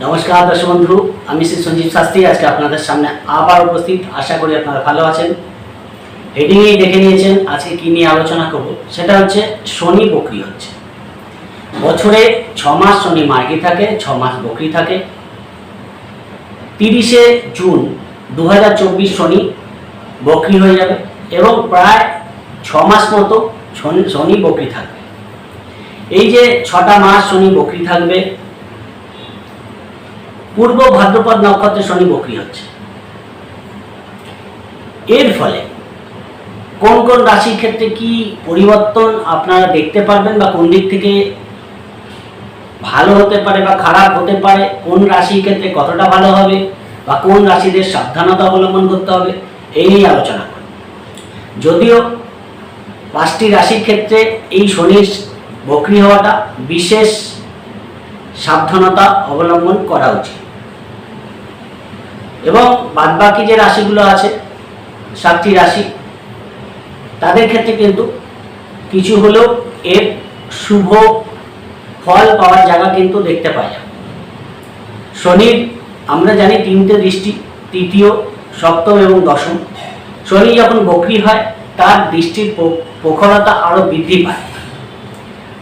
নমস্কার দর্শক বন্ধু, আমি শ্রী সঞ্জীব শাস্ত্রী আজকে আপনাদের সামনে আবার উপস্থিত। আশা করি আপনারা ভালো আছেন। হেডিংয়েই দেখে নিয়েছেন আজকে কি নিয়ে আলোচনা করব, সেটা হচ্ছে শনি বকরি হচ্ছে। বছরে 6 মাস শনি মার্গী থাকে, 6 মাস বকরি থাকে। 30শে জুন 2024 শনি বকরি হয়ে যাবে এবং প্রায় 6 মাস মতো শনি বকরি থাকবে। এই যে 6টা মাস শনি বকরি থাকবে, পূর্ব ভাদ্রপদ নক্ষত্রে শনি বকরি হচ্ছে। এর ফলে কোন কোন রাশির ক্ষেত্রে কি পরিবর্তন আপনারা দেখতে পারবেন বা কোন দিক থেকে ভালো হতে পারে বা খারাপ হতে পারে, কোন রাশির ক্ষেত্রে কতটা ভালো হবে বা কোন রাশিদের সাবধানতা অবলম্বন করতে হবে, এই নিয়ে আলোচনা করব। যদিও 5টি রাশির ক্ষেত্রে এই শনির বকরি হওয়াটা বিশেষ সাবধানতা অবলম্বন করা উচিত এবং বাদবাকি যে রাশিগুলো আছে 7টি রাশি, তাদের ক্ষেত্রে কিন্তু কিছু হলেও এর শুভ ফল পাওয়ার জায়গা কিন্তু দেখতে পাই। শনির আমরা জানি 3টে দৃষ্টি, তৃতীয়, সপ্তম এবং দশম। শনি যখন বকরি হয় তার দৃষ্টির প্রখরতা আরো বৃদ্ধি পায়।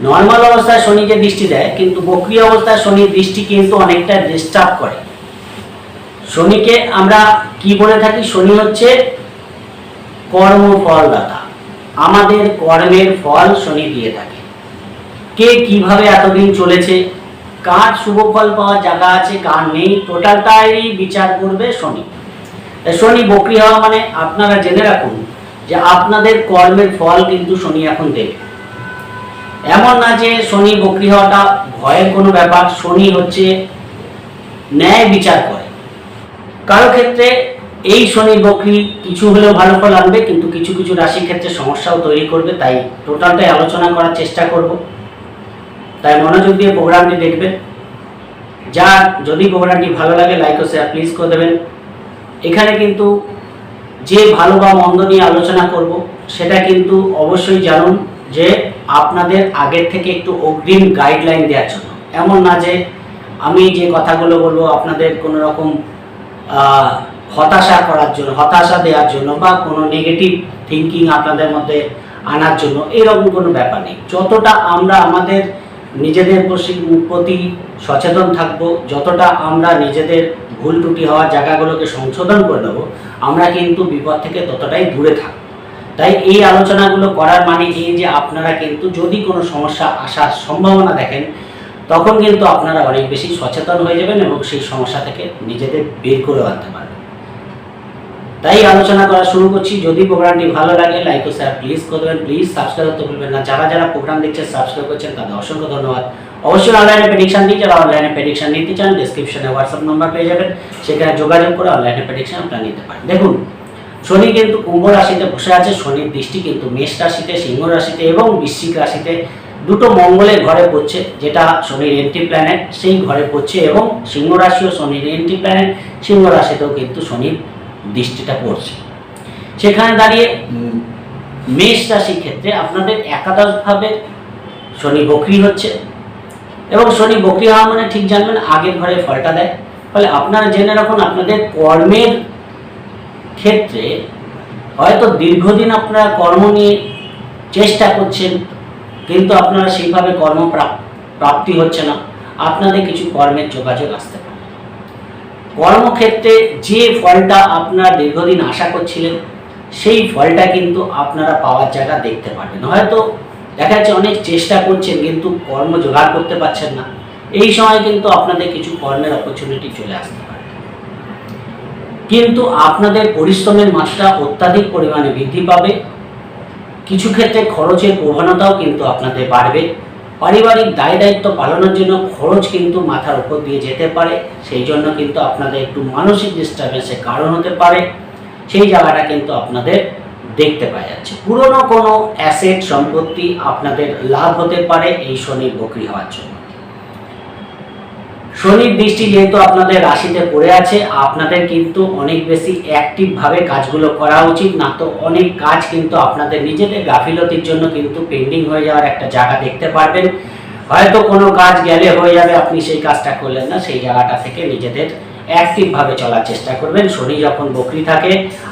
নর্মাল অবস্থায় শনি যে দৃষ্টি দেয়, কিন্তু বকরি অবস্থায় শনির দৃষ্টি কিন্তু অনেকটা ডিস্টার্ব করে। শনিকে আমরা কি বলে থাকি? শনি হচ্ছে কর্মফলদাতা, আমাদের কর্মের ফল শনি দিয়ে থাকে। কে কিভাবে এতদিন চলেছে, কার শুভ ফল পাওয়ার জায়গা আছে, কার নেই, টোটালটাই বিচার করবে শনি। শনি বকরি হওয়া মানে আপনারা জেনে রাখুন যে আপনাদের কর্মের ফল কিন্তু শনি এখন দেবে। এমন না যে শনি বকরি হওয়াটা ভয়ের কোনো ব্যাপার। শনি হচ্ছে ন্যায় বিচার করে। কারো ক্ষেত্রে এই শনি বকরি কিছু হলেও ভালো ফল আনবে, কিন্তু কিছু কিছু রাশির ক্ষেত্রে সমস্যাও তৈরি করবে। তাই টোটালটাই আলোচনা করার চেষ্টা করব। তাই মনোযোগ দিয়ে প্রোগ্রামটি দেখবেন। যার যদি প্রোগ্রামটি ভালো লাগে লাইক ও শেয়ার প্লিজ করে দেবেন। এখানে কিন্তু যে ভালো বা মন্দ নিয়ে আলোচনা করব সেটা কিন্তু অবশ্যই জানুন যে আপনাদের আগের থেকে একটু অগ্রিম গাইডলাইন দেওয়ার জন্য। এমন না যে আমি যে কথাগুলো বলবো আপনাদের কোনো রকম হতাশা করার জন্য, হতাশা দেওয়ার জন্য বা কোনো নেগেটিভ থিঙ্কিং আপনাদের মধ্যে আনার জন্য, এরকম কোনো ব্যাপার নেই। যতটা আমরা আমাদের নিজেদের প্রতি সচেতন থাকব, যতটা আমরা নিজেদের ভুল ত্রুটি হওয়ার জায়গাগুলোকে সংশোধন করে নেব, আমরা কিন্তু বিপদ থেকে ততটাই দূরে থাকব। তাই এই আলোচনাগুলো করার মানে এই যে আপনারা কিন্তু যদি কোনো সমস্যা আসার সম্ভাবনা দেখেন, তখন কিন্তু আপনারা অনেক বেশি সচেতন হয়ে যাবেন এবং সেই সমস্যা থেকে নিজেদের বের করে আনতে পারবেন। তাই আলোচনা করা শুরু করছি। যদি প্রোগ্রামটি ভালো লাগে লাইক ও শেয়ার প্লিজ করে দেবেন। প্লিজ সাবস্ক্রাইব করতে ভুলবেন না। যারা যারা প্রোগ্রাম দেখছেন, সাবস্ক্রাইব করছেন, তাদের অসংখ্য ধন্যবাদ। অবশ্যই অনলাইনে প্রেডিকশন দিই। যারা অনলাইনে প্রেডিকশন নিতে চান, ডেসক্রিপশনে হোয়াটসঅ্যাপ নাম্বার পেয়ে যাবেন, সেখানে যোগাযোগ করে অনলাইনে প্রেডিকশন আপনারা নিতে পারেন। দেখুন, শনি কিন্তু কুম্ভ রাশিতে বসে আছে। শনির দৃষ্টি কিন্তু মেষ রাশিতে, সিংহ রাশিতে এবং বৃশ্চিক রাশিতে দুটো মঙ্গলের ঘরে পড়ছে, যেটা শনির এন্টি প্ল্যানেট, সেই ঘরে পড়ছে। এবং সিংহ রাশিও শনির এন্টি প্ল্যানেট, সিংহ রাশিতেও কিন্তু শনির দৃষ্টিটা পড়ছে। সেখানে দাঁড়িয়ে মেষ রাশির ক্ষেত্রে আপনাদের একাদশভাবে শনি বকরি হচ্ছে এবং শনি বকরি হওয়া মানে ঠিক জানবেন আগের ঘরে ফলটা দেয়। ফলে আপনারা জেনে রাখুন, আপনাদের কর্মের ক্ষেত্রে হয়তো দীর্ঘদিন আপনারা কর্ম নিয়ে চেষ্টা করছেন, কিন্তু আপনারা সেইভাবে কর্ম প্রাপ্তি হচ্ছে না। আপনাদের কিছু কর্মের যোগাযোগ আসতে পারে। কর্মক্ষেত্রে যে ফলটা আপনারা দীর্ঘদিন আশা করছিলেন, সেই ফলটা কিন্তু আপনারা পাওয়ার জায়গা দেখতে পারবেন। হয়তো দেখা যাচ্ছে অনেক চেষ্টা করছেন কিন্তু কর্ম জোগাড় করতে পারছেন না। এই সময় কিন্তু আপনাদের কিছু কর্মের অপরচুনিটি চলে আসতে পারে, কিন্তু আপনাদের পরিশ্রমের মাত্রা অত্যাধিক পরিমাণে বৃদ্ধি পাবে। কিছু ক্ষেত্রে খরচের প্রবণতাও কিন্তু আপনাদের বাড়বে। পারিবারিক দায় দায়িত্ব পালনের জন্য খরচ কিন্তু মাথার উপর দিয়ে যেতে পারে। সেই জন্য কিন্তু আপনাদের একটু মানসিক ডিস্টার্বেন্সের কারণ হতে পারে। সেই জায়গাটা কিন্তু আপনাদের দেখতে পাওয়া যাচ্ছে। পুরনো কোনো অ্যাসেট সম্পত্তি আপনাদের লাভ হতে পারে এই শনির বকরি হওয়ার জন্য। শনির দৃষ্টি যেহেতু আপনাদের রাশিতে পড়ে আছে, আপনাদের কিন্তু অনেক বেশি অ্যাক্টিভভাবে কাজগুলো করা উচিত। না তো অনেক কাজ কিন্তু আপনাদের নিজেদের গাফিলতির জন্য কিন্তু পেন্ডিং হয়ে যাওয়ার একটা জায়গা দেখতে পারবেন। হয়তো কোনো কাজ গেলে হয়ে যাবে, আপনি সেই কাজটা করলেন না, সেই জায়গাটা থেকে নিজেদের অ্যাক্টিভ ভাবে চলার চেষ্টা করবেন। শনি যখন বকরি থাকে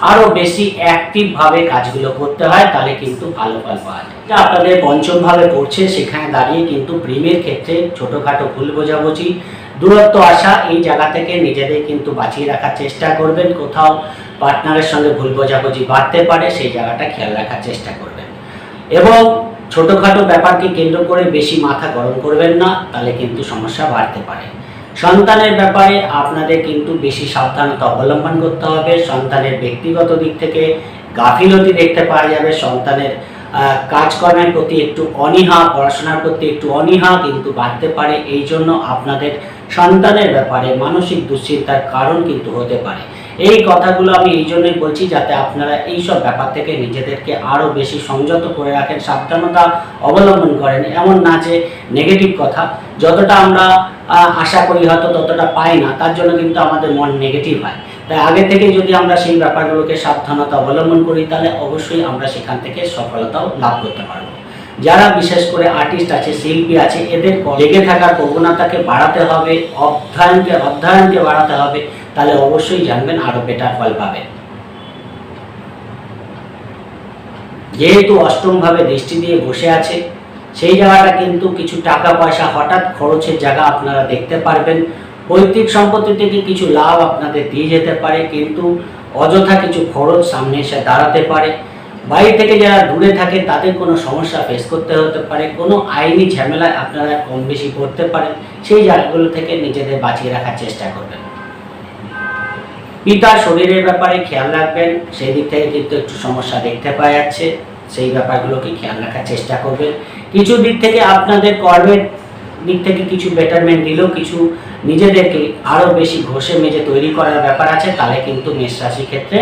আরো বেশি অ্যাক্টিভ ভাবে কাজগুলো করতে হয়, তাহলে কিন্তু ভালো ফল পাওয়া যায়। আপনাদের পঞ্চম ভাবে পড়ছে, সেখানে দাঁড়িয়ে কিন্তু প্রেমের ক্ষেত্রে ছোটখাটো ভুল বোঝাবুঝি, দূরত্ব আসা, এই জায়গা থেকে নিজেদের কিন্তু বাঁচিয়ে রাখার চেষ্টা করবেন। কোথাও পার্টনারের সঙ্গে ভুল বোঝাবুঝি বাড়তে পারে, সেই জায়গাটা খেয়াল রাখার চেষ্টা করবেন। এবং ছোটখাটো ব্যাপারকে কেন্দ্র করে বেশি মাথা গরম করবেন না, তাহলে কিন্তু সমস্যা বাড়তে পারে। সন্তানের ব্যাপারে আপনাদের কিন্তু বেশি সাবধানতা অবলম্বন করতে হবে। সন্তানের ব্যক্তিগত দিক থেকে গাফিলতি দেখতে পাওয়া যাবে। সন্তানের কাজকর্মের প্রতি একটু অনীহা, পড়াশোনার প্রতি একটু অনীহা কিন্তু বাড়তে পারে। এই জন্য আপনাদের সন্তানের ব্যাপারে মানসিক দুশ্চিন্তার কারণ কিন্তু হতে পারে। এই কথাগুলো আমি এই জন্যই বলছি, যাতে আপনারা এই সব ব্যাপার থেকে নিজেদেরকে আরও বেশি সংযত করে রাখেন, সাবধানতা অবলম্বন করেন। এমন না যে নেগেটিভ কথা যতটা আমরা আশা করি হয়তো ততটা পাই না, তার জন্য কিন্তু আমাদের মন নেগেটিভ হয়। তাই আগে থেকে যদি আমরা সেই ব্যাপারগুলোকে সাবধানতা অবলম্বন করি, তাহলে অবশ্যই আমরা সেখান থেকে সফলতাও লাভ করতে পারবো। যারা বিশেষ করে আর্টিস্ট আছে, শিল্পী আছে, এদের লেগে থাকার প্রবণতাকে বাড়াতে হবে, অধ্যয়নকে বাড়াতে হবে, তাহলে অবশ্যই জানবেন আরো বেটার ফল পাবেন। যেহেতু অষ্টম ভাবে দৃষ্টি দিয়ে বসে আছে, সেই জায়গাটা কিন্তু কিছু টাকা পয়সা হঠাৎ খরচের জায়গা আপনারা দেখতে পারবেন। পৈতৃক সম্পত্তি থেকে কিছু লাভ আপনাদের দিয়ে যেতে পারে, কিন্তু অযথা কিছু খরচ সামনে এসে দাঁড়াতে পারে। বাড়ি থেকে যারা দূরে থাকে তাদের কোনো সমস্যা ফেস করতে হতে পারে, কোনো আইনি ঝামেলায় আপনারা কম বেশি পড়তে পারেন। সেই জায়গাগুলো থেকে নিজেদের বাঁচিয়ে রাখার চেষ্টা করবেন। পিতার শরীরের ব্যাপারে খেয়াল রাখবেন, সেই দিক থেকে কিন্তু একটু সমস্যা দেখতে পাওয়া যাচ্ছে, সেই ব্যাপারগুলোকে খেয়াল রাখার চেষ্টা করবেন। কিছু দিক থেকে আপনাদের কর্মের দিক থেকে কিছু বেটারমেন্ট দিলেও কিছু নিজেদেরকে আরও বেশি ঘষে মেজে তৈরি করার ব্যাপার আছে, তাহলে কিন্তু মেষ রাশির ক্ষেত্রে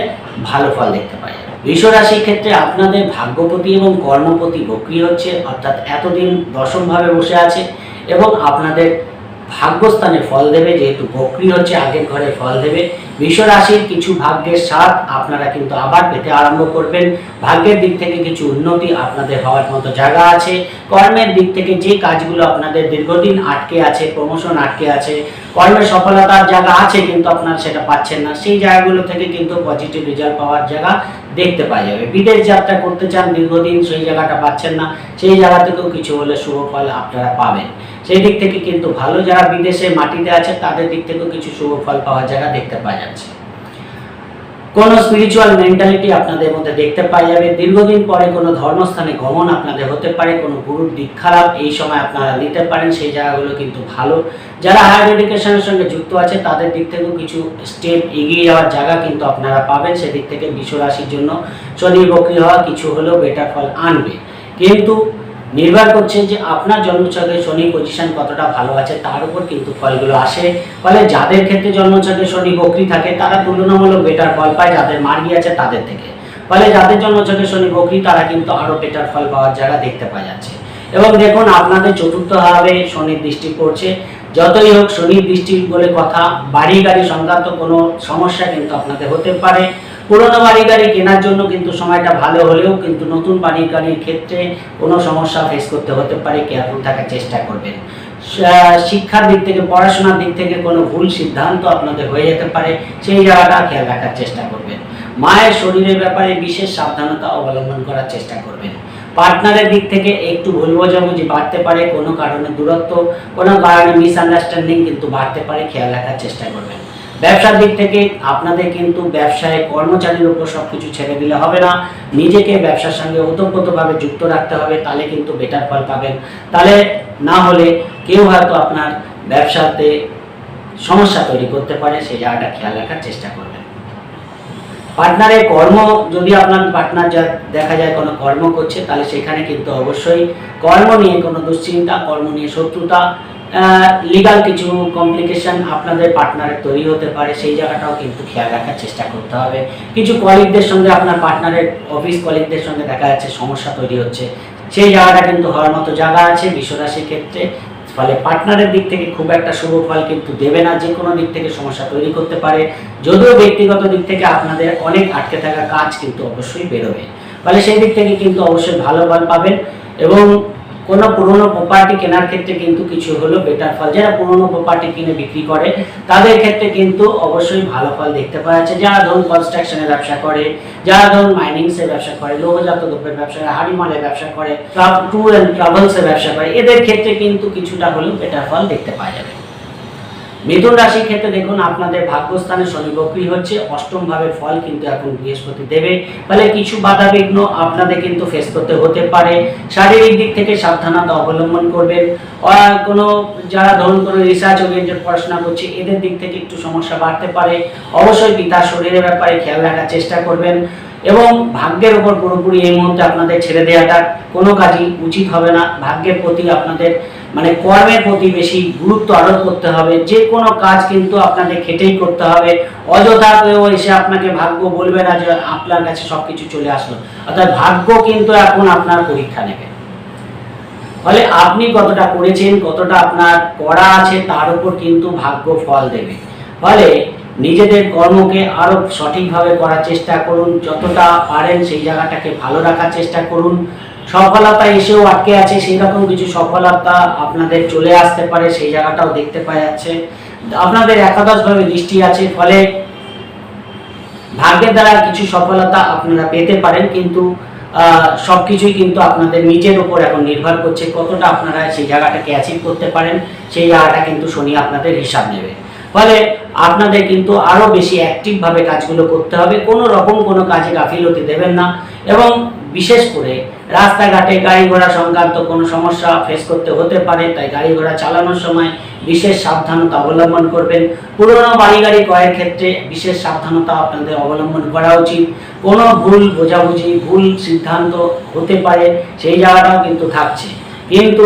ভালো ফল দেখতে পাওয়া যাবে। বৃষ রাশির ক্ষেত্রে আপনাদের ভাগ্যপতি এবং কর্মপতি বক্রি হচ্ছে, অর্থাৎ এতদিন দশমভাবে বসে আছে এবং আপনাদের ভাগ্যস্থানে ফল দেবে। যেহেতু বক্রি হচ্ছে, আগের ঘরে ফল দেবে। বৃষ রাশির কিছু ভাগ্যের স্বাদ আপনারা কিন্তু আবার পেতে আরম্ভ করবেন। ভাগ্যের দিক থেকে কিছু উন্নতি আপনাদের হওয়ার মতো জায়গা আছে। কর্মের দিক থেকে যে কাজগুলো আপনাদের দীর্ঘদিন আটকে আছে, প্রমোশন আটকে আছে, কর্মের সফলতার জায়গা আছে কিন্তু আপনারা সেটা পাচ্ছেন না, সেই জায়গাগুলো থেকে কিন্তু পজিটিভ রেজাল্ট পাওয়ার জায়গা দেখতে পাওয়া যাবে। বিদেশ যাত্রা করতে চান দীর্ঘদিন, সেই জায়গাটা পাচ্ছেন না, সেই জায়গা থেকেও কিছু হলে শুভ ফল আপনারা পাবেন। সেই দিক থেকে কিন্তু ভালো। যারা বিদেশে মাটিতে আছে তাদের দিক থেকেও কিছু শুভ ফল পাওয়ার জায়গা দেখতে পাওয়া যাচ্ছে। কোনো স্পিরিচুয়াল মেন্টালিটি আপনাদের মধ্যে দেখতে পাওয়া যাবে। দীর্ঘদিন পরে কোনো ধর্মস্থানে গমন আপনাদের হতে পারে, কোনো গুরুর দীক্ষা লাভ এই সময় আপনারা নিতে পারেন, সেই জায়গাগুলো কিন্তু ভালো। যারা হায়ার এডুকেশনের সঙ্গে যুক্ত আছে তাদের দিক থেকেও কিছু স্টেপ এগিয়ে যাওয়ার জায়গা কিন্তু আপনারা পাবেন। সেদিক থেকে বৃষ রাশির জন্য শনি বক্রি হওয়া কিছু হলেও বেটার ফল আনবে, কিন্তু নির্ভর করছে যে আপনার জন্মছকে শনি পজিশন কতটা ভালো আছে তার উপর কিন্তু ফলগুলো আসে। ফলে যাদের ক্ষেত্রে জন্মছকে শনি বক্রি থাকে তারা তুলনামূলক বেটার ফল পায় যাদের মার্গী আছে তাদের থেকে। ফলে যাদের জন্মছকে শনি বক্রি তারা কিন্তু আরো বেটার ফল পাওয়ার জায়গা দেখতে পাওয়া যাচ্ছে। এবং দেখুন আপনাদের চতুর্থ ভাবে শনির দৃষ্টি পড়ছে। যতই হোক শনির দৃষ্টি বলে কথা, বাড়ি গাড়ি সংক্রান্ত কোনো সমস্যা কিন্তু আপনাদের হতে পারে। পুরোনো বাড়ি গাড়ি কেনার জন্য কিন্তু সময়টা ভালো হলেও কিন্তু নতুন বাড়ি গাড়ির ক্ষেত্রে কোনো সমস্যা ফেস করতে হতে পারে, কেয়ারফুল থাকার চেষ্টা করবেন। শিক্ষার দিক থেকে, পড়াশোনার দিক থেকে কোনো ভুল সিদ্ধান্ত আপনাদের হয়ে যেতে পারে, সেই জায়গাটা খেয়াল রাখার চেষ্টা করবেন। মায়ের শরীরের ব্যাপারে বিশেষ সাবধানতা অবলম্বন করার চেষ্টা করবেন। পার্টনারের দিক থেকে একটু ভুল বোঝাবুঝি বাড়তে পারে, কোনো কারণে দূরত্ব, কোনো কারণে মিসআন্ডারস্ট্যান্ডিং কিন্তু বাড়তে পারে, খেয়াল রাখার চেষ্টা করবেন। ব্যবসার দিক থেকে আপনাদের কিন্তু ব্যবসায় কর্মচারীর উপর সবকিছু ছেড়ে দিলে হবে না, নিজেকে ব্যবসার সঙ্গে ওতপ্রোতভাবে যুক্ত রাখতে হবে, তাহলে কিন্তু বেটার ফল পাবেন। তাহলে না হলে কেউ হয়তো আপনার ব্যবসাতে সমস্যা তৈরি করতে পারে, সেই জায়গাটা খেয়াল রাখার চেষ্টা করবেন। পার্টনারের কর্ম, যদি আপনার পার্টনার দেখা যায় কোনো কর্ম করছে, তাহলে সেখানে কিন্তু অবশ্যই কর্ম নিয়ে কোনো দুশ্চিন্তা, কর্ম নিয়ে শত্রুতা, লিগাল কিছু কমপ্লিকেশন আপনাদের পার্টনারের তৈরি হতে পারে, সেই জায়গাটাও কিন্তু খেয়াল রাখার চেষ্টা করতে হবে। কিছু কলিগদের সঙ্গে, আপনার পার্টনারের অফিস কলিগদের সঙ্গে দেখা যাচ্ছে সমস্যা তৈরি হচ্ছে, সেই জায়গাটা কিন্তু হওয়ার মতো জায়গা আছে বৃষ রাশির ক্ষেত্রে। ফলে পার্টনারের দিক থেকে খুব একটা শুভ ফল কিন্তু দেবে না, যে কোনো দিক থেকে সমস্যা তৈরি করতে পারে। যদিও ব্যক্তিগত দিক থেকে আপনাদের অনেক আটকে থাকা কাজ কিন্তু অবশ্যই বেরোবে, ফলে সেই দিক থেকে কিন্তু অবশ্যই ভালো ফল পাবেন। এবং কোনো পুরনো প্রপার্টি কেনার ক্ষেত্রে কিন্তু কিছু হলো বেটার ফল। যারা পুরনো প্রপার্টি কিনে বিক্রি করে তাদের ক্ষেত্রে কিন্তু অবশ্যই ভালো ফল দেখতে পাওয়া যাচ্ছে। যারা ধরুন কনস্ট্রাকশনের ব্যবসা করে, যারা ধরুন মাইনিংসের ব্যবসা করে, লৌহজাত দ্রব্যের ব্যবসা করে, হাড়িমালের ব্যবসা করে, ট্যুর অ্যান্ড ট্রাভেলসের ব্যবসা করে, এদের ক্ষেত্রে কিন্তু কিছুটা হলেও বেটার ফল দেখতে পাওয়া যাবে। মিথুন রাশির ক্ষেত্রে দেখুন আপনাদের ভাগ্যস্থানে শনি বক্রী হচ্ছে, অষ্টম ভাবের ফল কিন্তু এখন বৃহস্পতি দেবে, ফলে কিছু বাধা বিঘ্ন আপনাদের কিন্তু ফেস করতে হতে পারে। শারীরিক দিক থেকে সাবধানতা অবলম্বন করবেন। কোনো যারা ধরুন কোনো রিসার্চ ওরিয়েন্টেড পড়াশোনা করছে এদের দিক থেকে একটু সমস্যা বাড়তে পারে। অবশ্যই পিতার শরীরের ব্যাপারে খেয়াল রাখার চেষ্টা করবেন এবং ভাগ্যের উপর পুরোপুরি এই মুহূর্তে আপনাদের ছেড়ে দেওয়াটা কোনো কাজই উচিত হবে না। ভাগ্যের প্রতি আপনাদের কর্মের প্রতি বেশি গুরুত্ব আরোপ করতে হবে। যে কোনো কাজ কিন্তু আপনাদের খেটেই করতে হবে। অযথা কেউ এসে আপনাকে ভাগ্য বলবে না যে আপনার কাছে সবকিছু চলে আসলো, অর্থাৎ ভাগ্য কিন্তু এখন আপনার পরীক্ষা নেবে। ফলে আপনি কতটা করেছেন, কতটা আপনার করা আছে তার উপর কিন্তু ভাগ্য ফল দেবে। ফলে নিজেদের কর্মকে আরো সঠিকভাবে করার চেষ্টা করুন, যতটা পারেন সেই জায়গাটাকে ভালো রাখার চেষ্টা করুন। সফলতা এসেও আটকে আছে, সেই রকম কিছু সফলতা আপনাদের চলে আসতে পারে, সেই জায়গাটাও দেখতে পাওয়া যাচ্ছে। আপনাদের একাদশভাবে দৃষ্টি আছে, ফলে ভাগ্যের দ্বারা কিছু সফলতা আপনারা পেতে পারেন, কিন্তু সবকিছুই কিন্তু আপনাদের নিজের উপর এখন নির্ভর করছে কতটা আপনারা সেই জায়গাটাকে অ্যাচিভ করতে পারেন। সেই জায়গাটা কিন্তু শনি আপনাদের হিসাব নেবে। ফলে আপনাদের কিন্তু আরো বেশি অ্যাক্টিভভাবে কাজগুলো করতে হবে, কোনো রকম কোনো কাজে গাফিলতি দেবেন না। এবং বিশেষ করে রাস্তাঘাটে গাড়ি ঘোড়া সংক্রান্ত কোনো সমস্যা ফেস করতে হতে পারে, তাই গাড়ি ঘোড়া চালানোর সময় বিশেষ সাবধানতা অবলম্বন করবেন। পুরনো বাড়ি গাড়ি ক্রয়ের ক্ষেত্রে বিশেষ সাবধানতা আপনাদের অবলম্বন করা উচিত। কোনো ভুল বোঝাবুঝি, ভুল সিদ্ধান্ত হতে পারে, সেই জায়গাটাও কিন্তু থাকছে। কিন্তু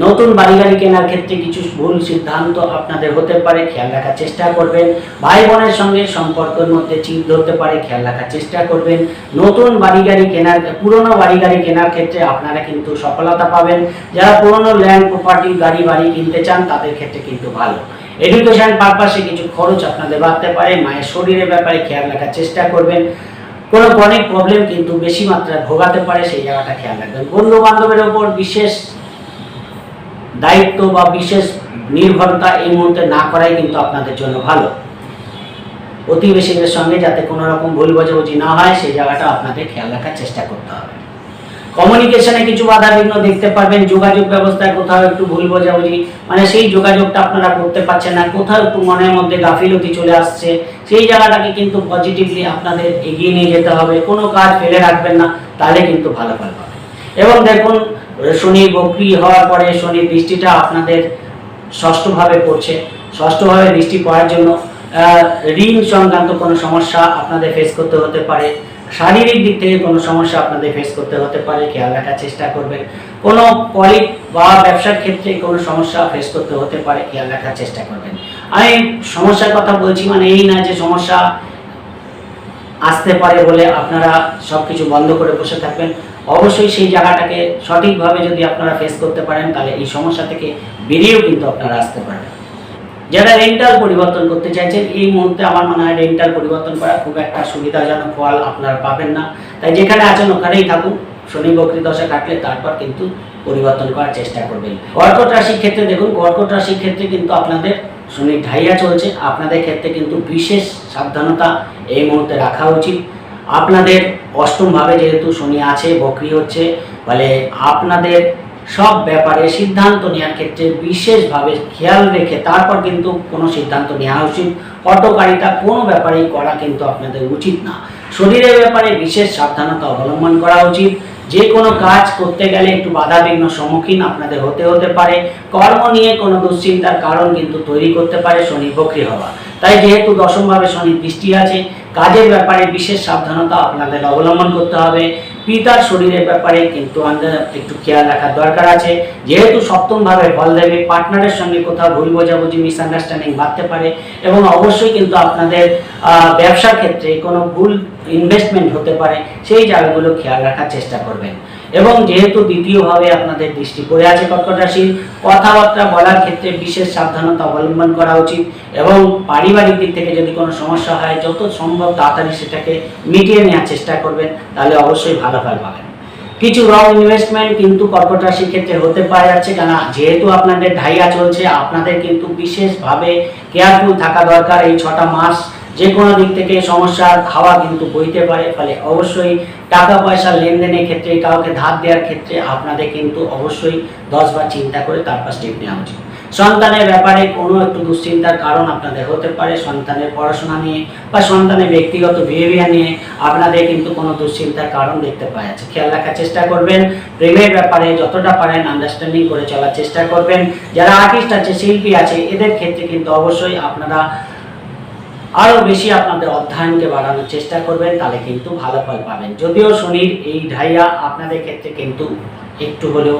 নতুন বাড়ি গাড়ি কেনার ক্ষেত্রে কিছু ভুল সিদ্ধান্ত আপনাদের হতে পারে, খেয়াল রাখার চেষ্টা করবেন। ভাই বোনের সঙ্গে সম্পর্কের মধ্যে চির ধরতে পারে, খেয়াল রাখার চেষ্টা করবেন। নতুন বাড়ি গাড়ি কেনার, পুরনো বাড়ি গাড়ি কেনার ক্ষেত্রে আপনারা কিন্তু সফলতা পাবেন। যারা পুরনো ল্যান্ড প্রপার্টি বাড়ি কিনতে চান তাদের ক্ষেত্রে কিন্তু ভালো। এডুকেশন পারপাসে কিছু খরচ আপনাদের বাড়তে পারে। মায়ের শরীরের ব্যাপারে খেয়াল রাখার চেষ্টা করবেন। কোনো ক্রনিক প্রবলেম কিন্তু বেশি মাত্রায় ভোগাতে পারে, সেই জায়গাটা খেয়াল রাখবেন। বন্ধু বান্ধবের ওপর বিশেষ দায়িত্ব বা বিশেষ নির্ভরতা এই মুহূর্তে না করাই কিন্তু আপনাদের জন্য ভালো। প্রতিবেশীদের সঙ্গে যাতে কোনো রকম ভুল বোঝাবুঝি না হয় সেই জায়গাটা আপনাদের খেয়াল রাখার চেষ্টা করতে হবে। কমিউনিকেশনে কিছু বাধা বিঘ্ন দেখতে পারবেন। যোগাযোগ ব্যবস্থায় কোথাও একটু ভুল বোঝাবুঝি, সেই যোগাযোগটা আপনারা করতে পারছেন না, কোথাও একটু মনের মধ্যে গাফিলতি চলে আসছে, সেই জায়গাটাকে কিন্তু পজিটিভলি আপনাদের এগিয়ে নিয়ে যেতে হবে। কোনো কাজ ফেলে রাখবেন না, তাহলে কিন্তু ভালো ফল পাবেন। এবং দেখুন শনি বক্রী হওয়ার পরে শনির দৃষ্টিটা আপনাদের ষষ্ঠভাবে পড়ছে। ষষ্ঠভাবে দৃষ্টি পড়ার জন্য ঋণ সংক্রান্ত কোনো সমস্যা আপনাদের ফেস করতে হতে পারে। শারীরিক দিক থেকে কোনো সমস্যা আপনাদের ফেস করতে হতে পারে, খেয়াল রাখার চেষ্টা করবেন। কোনো কলিগ বা ব্যবসার ক্ষেত্রে কোনো সমস্যা ফেস করতে হতে পারে, খেয়াল রাখার চেষ্টা করবেন। আমি সমস্যার কথা বলছি এই না যে সমস্যা আসতে পারে বলে আপনারা সবকিছু বন্ধ করে বসে থাকবেন। অবশ্যই সেই জায়গাটাকে সঠিকভাবে যদি আপনারা ফেস করতে পারেন তাহলে এই সমস্যা থেকে বেরিয়েও কিন্তু আপনারা আসতে পারবেন। যারা রেন্টাল পরিবর্তন করতে চাইছেন এই মুহূর্তে আমার মনে হয় রেন্টাল পরিবর্তন করা খুব একটা সুবিধাজনক ফল আপনারা পাবেন না, তাই যেখানে আছেন ওখানেই থাকুন। শনি বক্রী দশা কাটলে তারপর কিন্তু পরিবর্তন করার চেষ্টা করবেন। কর্কট রাশির ক্ষেত্রে দেখুন, কর্কট রাশির ক্ষেত্রে কিন্তু আপনাদের শনি ঢাইয়া চলছে, আপনাদের ক্ষেত্রে কিন্তু বিশেষ সাবধানতা এই মুহূর্তে রাখা উচিত। আপনাদের অষ্টম ভাবে যেহেতু শনি আছে, বক্রী হচ্ছে, ফলে আপনাদের সব ব্যাপারে সিদ্ধান্ত নেওয়ার ক্ষেত্রে বিশেষভাবে খেয়াল রেখে তারপর কিন্তু কোনো সিদ্ধান্ত নেওয়া উচিত। হঠকারিতা কোনো ব্যাপারেই করা কিন্তু আপনাদের উচিত না। শরীরের ব্যাপারে বিশেষ সাবধানতা অবলম্বন করা উচিত। যে কোনো কাজ করতে গেলে একটু বাধা বিঘ্ন সম্মুখীন আপনাদের হতে পারে। কর্ম নিয়ে কোনো দুশ্চিন্তার কারণ কিন্তু তৈরি করতে পারে শনি বক্রী হওয়া। তাই যেহেতু দশমভাবে শনির দৃষ্টি আছে, কাজের ব্যাপারে বিশেষ সাবধানতা আপনাদের অবলম্বন করতে হবে। পিতার শরীরের ব্যাপারে কিন্তু আমাদের একটু খেয়াল রাখার দরকার আছে। যেহেতু সপ্তমভাবে ফল দেবে, পার্টনারের সঙ্গে কোথাও ভুল বোঝাবুঝি, মিসআন্ডারস্ট্যান্ডিং বাড়তে পারে এবং অবশ্যই কিন্তু আপনাদের ব্যবসার ক্ষেত্রে কোনো ভুল ইনভেস্টমেন্ট হতে পারে, সেই জায়গাগুলো খেয়াল রাখার চেষ্টা করবেন। এবং যেহেতু দ্বিতীয়ভাবে আপনাদের দৃষ্টি পড়ে আছে কর্কট রাশির, কথাবার্তা বলার ক্ষেত্রে বিশেষ সাবধানতা অবলম্বন করা উচিত। এবং পারিবারিক দিক থেকে যদি কোনো সমস্যা হয় যত সম্ভব তাড়াতাড়ি সেটাকে মিটিয়ে নেওয়ার চেষ্টা করবেন, তাহলে অবশ্যই ভালো ফল পাবেন। কিছু রং ইনভেস্টমেন্ট কিন্তু কর্কট রাশির ক্ষেত্রে হতে পারে যাচ্ছে, কেন যেহেতু আপনাদের ঢাইয়া চলছে, আপনাদের কিন্তু বিশেষভাবে কেয়ারফুল থাকা দরকার। এই 6টা মাস যে কোনো দিক থেকে সমস্যার হাওয়া কিন্তু বইতে পারে, ফলে অবশ্যই টাকা পয়সা লেনদেনের ক্ষেত্রে, কাউকে ধার দেওয়ার ক্ষেত্রে আপনাদের কিন্তু অবশ্যই 10 বার চিন্তা করে তারপর স্টেপ নেওয়া উচিত। সন্তানের ব্যাপারে কোনো একটু দুশ্চিন্তার কারণ আপনাদের হতে পারে, সন্তানের পড়াশোনা নিয়ে বা সন্তানের ব্যক্তিগত বিহেভিয়ার নিয়ে আপনাদের কিন্তু কোনো দুশ্চিন্তার কারণ দেখতে পাওয়া যাচ্ছে। খেয়াল রাখার চেষ্টা করবেন, প্রেমের ব্যাপারে যতটা পারেন আন্ডারস্ট্যান্ডিং করে চলার চেষ্টা করবেন। যারা আর্টিস্ট আছে, শিল্পী আছে, এদের ক্ষেত্রে কিন্তু অবশ্যই আপনারা আরো বেশি আপনাদের অধ্যয়নকে বাড়ানোর চেষ্টা করবেন, তাহলে কিন্তু ভালো ফল পাবেন। যদিও শনির এই ঢাইয়া আপনাদের ক্ষেত্রে কিন্তু একটু হলেও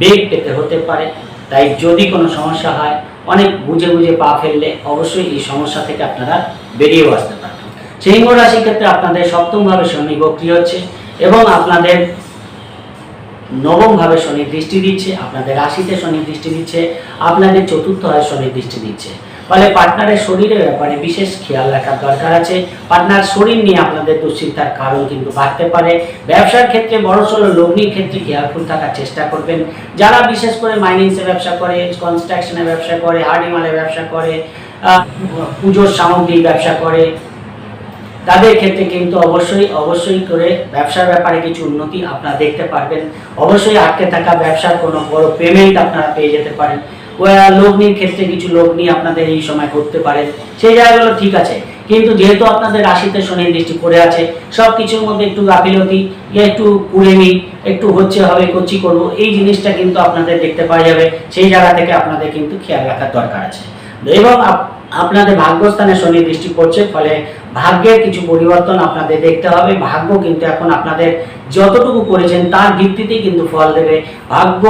বেগ পেতে হতে পারে, তাই যদি কোনো সমস্যা হয় অনেক বুঝে বুঝে পা ফেললে অবশ্যই এই সমস্যা থেকে আপনারা বেরিয়েও আসতে পারবেন। সিংহ রাশির ক্ষেত্রে আপনাদের সপ্তমভাবে শনি বক্রী হচ্ছে এবং আপনাদের নবমভাবে শনি দৃষ্টি দিচ্ছে, আপনাদের রাশিতে শনি দৃষ্টি দিচ্ছে, আপনাদের চতুর্থ হয় শনি দৃষ্টি দিচ্ছে। ফলে পার্টনারের শরীরের ব্যাপারে বিশেষ খেয়াল রাখার দরকার আছে। পার্টনার শরীর নিয়ে আপনাদের দুশ্চিন্তার কারণ কিন্তু বাড়তে পারে। ব্যবসার ক্ষেত্রে বড়সড় লগ্নির ক্ষেত্রে কেয়ারফুল থাকার চেষ্টা করবেন। যারা বিশেষ করে মাইনিংসের ব্যবসা করে, কনস্ট্রাকশনের ব্যবসা করে, হার্ডিমালের ব্যবসা করে, পুজোর সামগ্রীর ব্যবসা করে, তাদের ক্ষেত্রে কিন্তু অবশ্যই করে ব্যবসার ব্যাপারে কিছু উন্নতি আপনারা দেখতে পারবেন। অবশ্যই আটকে থাকা ব্যবসার কোনো বড় পেমেন্ট আপনারা পেয়ে যেতে পারেন। লগ্নির ক্ষেত্রে কিছু লগ্নি আপনাদের এই সময় করতে পারেন, সেই জায়গাগুলো ঠিক আছে। কিন্তু যেহেতু আপনাদের রাশিতে শনির দৃষ্টি পড়ে আছে, সব কিছুর মধ্যে একটু গাফিলতি, একটু কুড়েমি, একটু হবে করছি করবো, এই জিনিসটা কিন্তু আপনাদের দেখতে পাওয়া যাবে। সেই জায়গা থেকে আপনাদের কিন্তু খেয়াল রাখার দরকার আছে। এবং আপনাদের ভাগ্যস্থানে শনি দৃষ্টি পড়ছে, ফলে ভাগ্যের কিছু পরিবর্তন আপনাদের দেখতে হবে। ভাগ্য কিন্তু এখন আপনাদের যতটুকু করেছেন তার ভিত্তিতেই কিন্তু ফল দেবে। ভাগ্য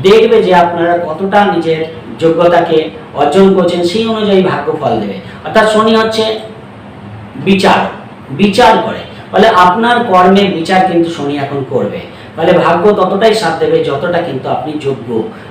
দেখবে যে আপনারা কতটা নিজের যোগ্যতাকে অর্জন করছেন, সেই অনুযায়ী ভাগ্য ফল দেবে। অর্থাৎ শনি হচ্ছে বিচার করে, ফলে আপনার কর্মের বিচার কিন্তু শনি এখন করবে। ফলে ভাগ্য ততটাই সাথ দেবে যতটা কিন্তু আপনি যোগ্য।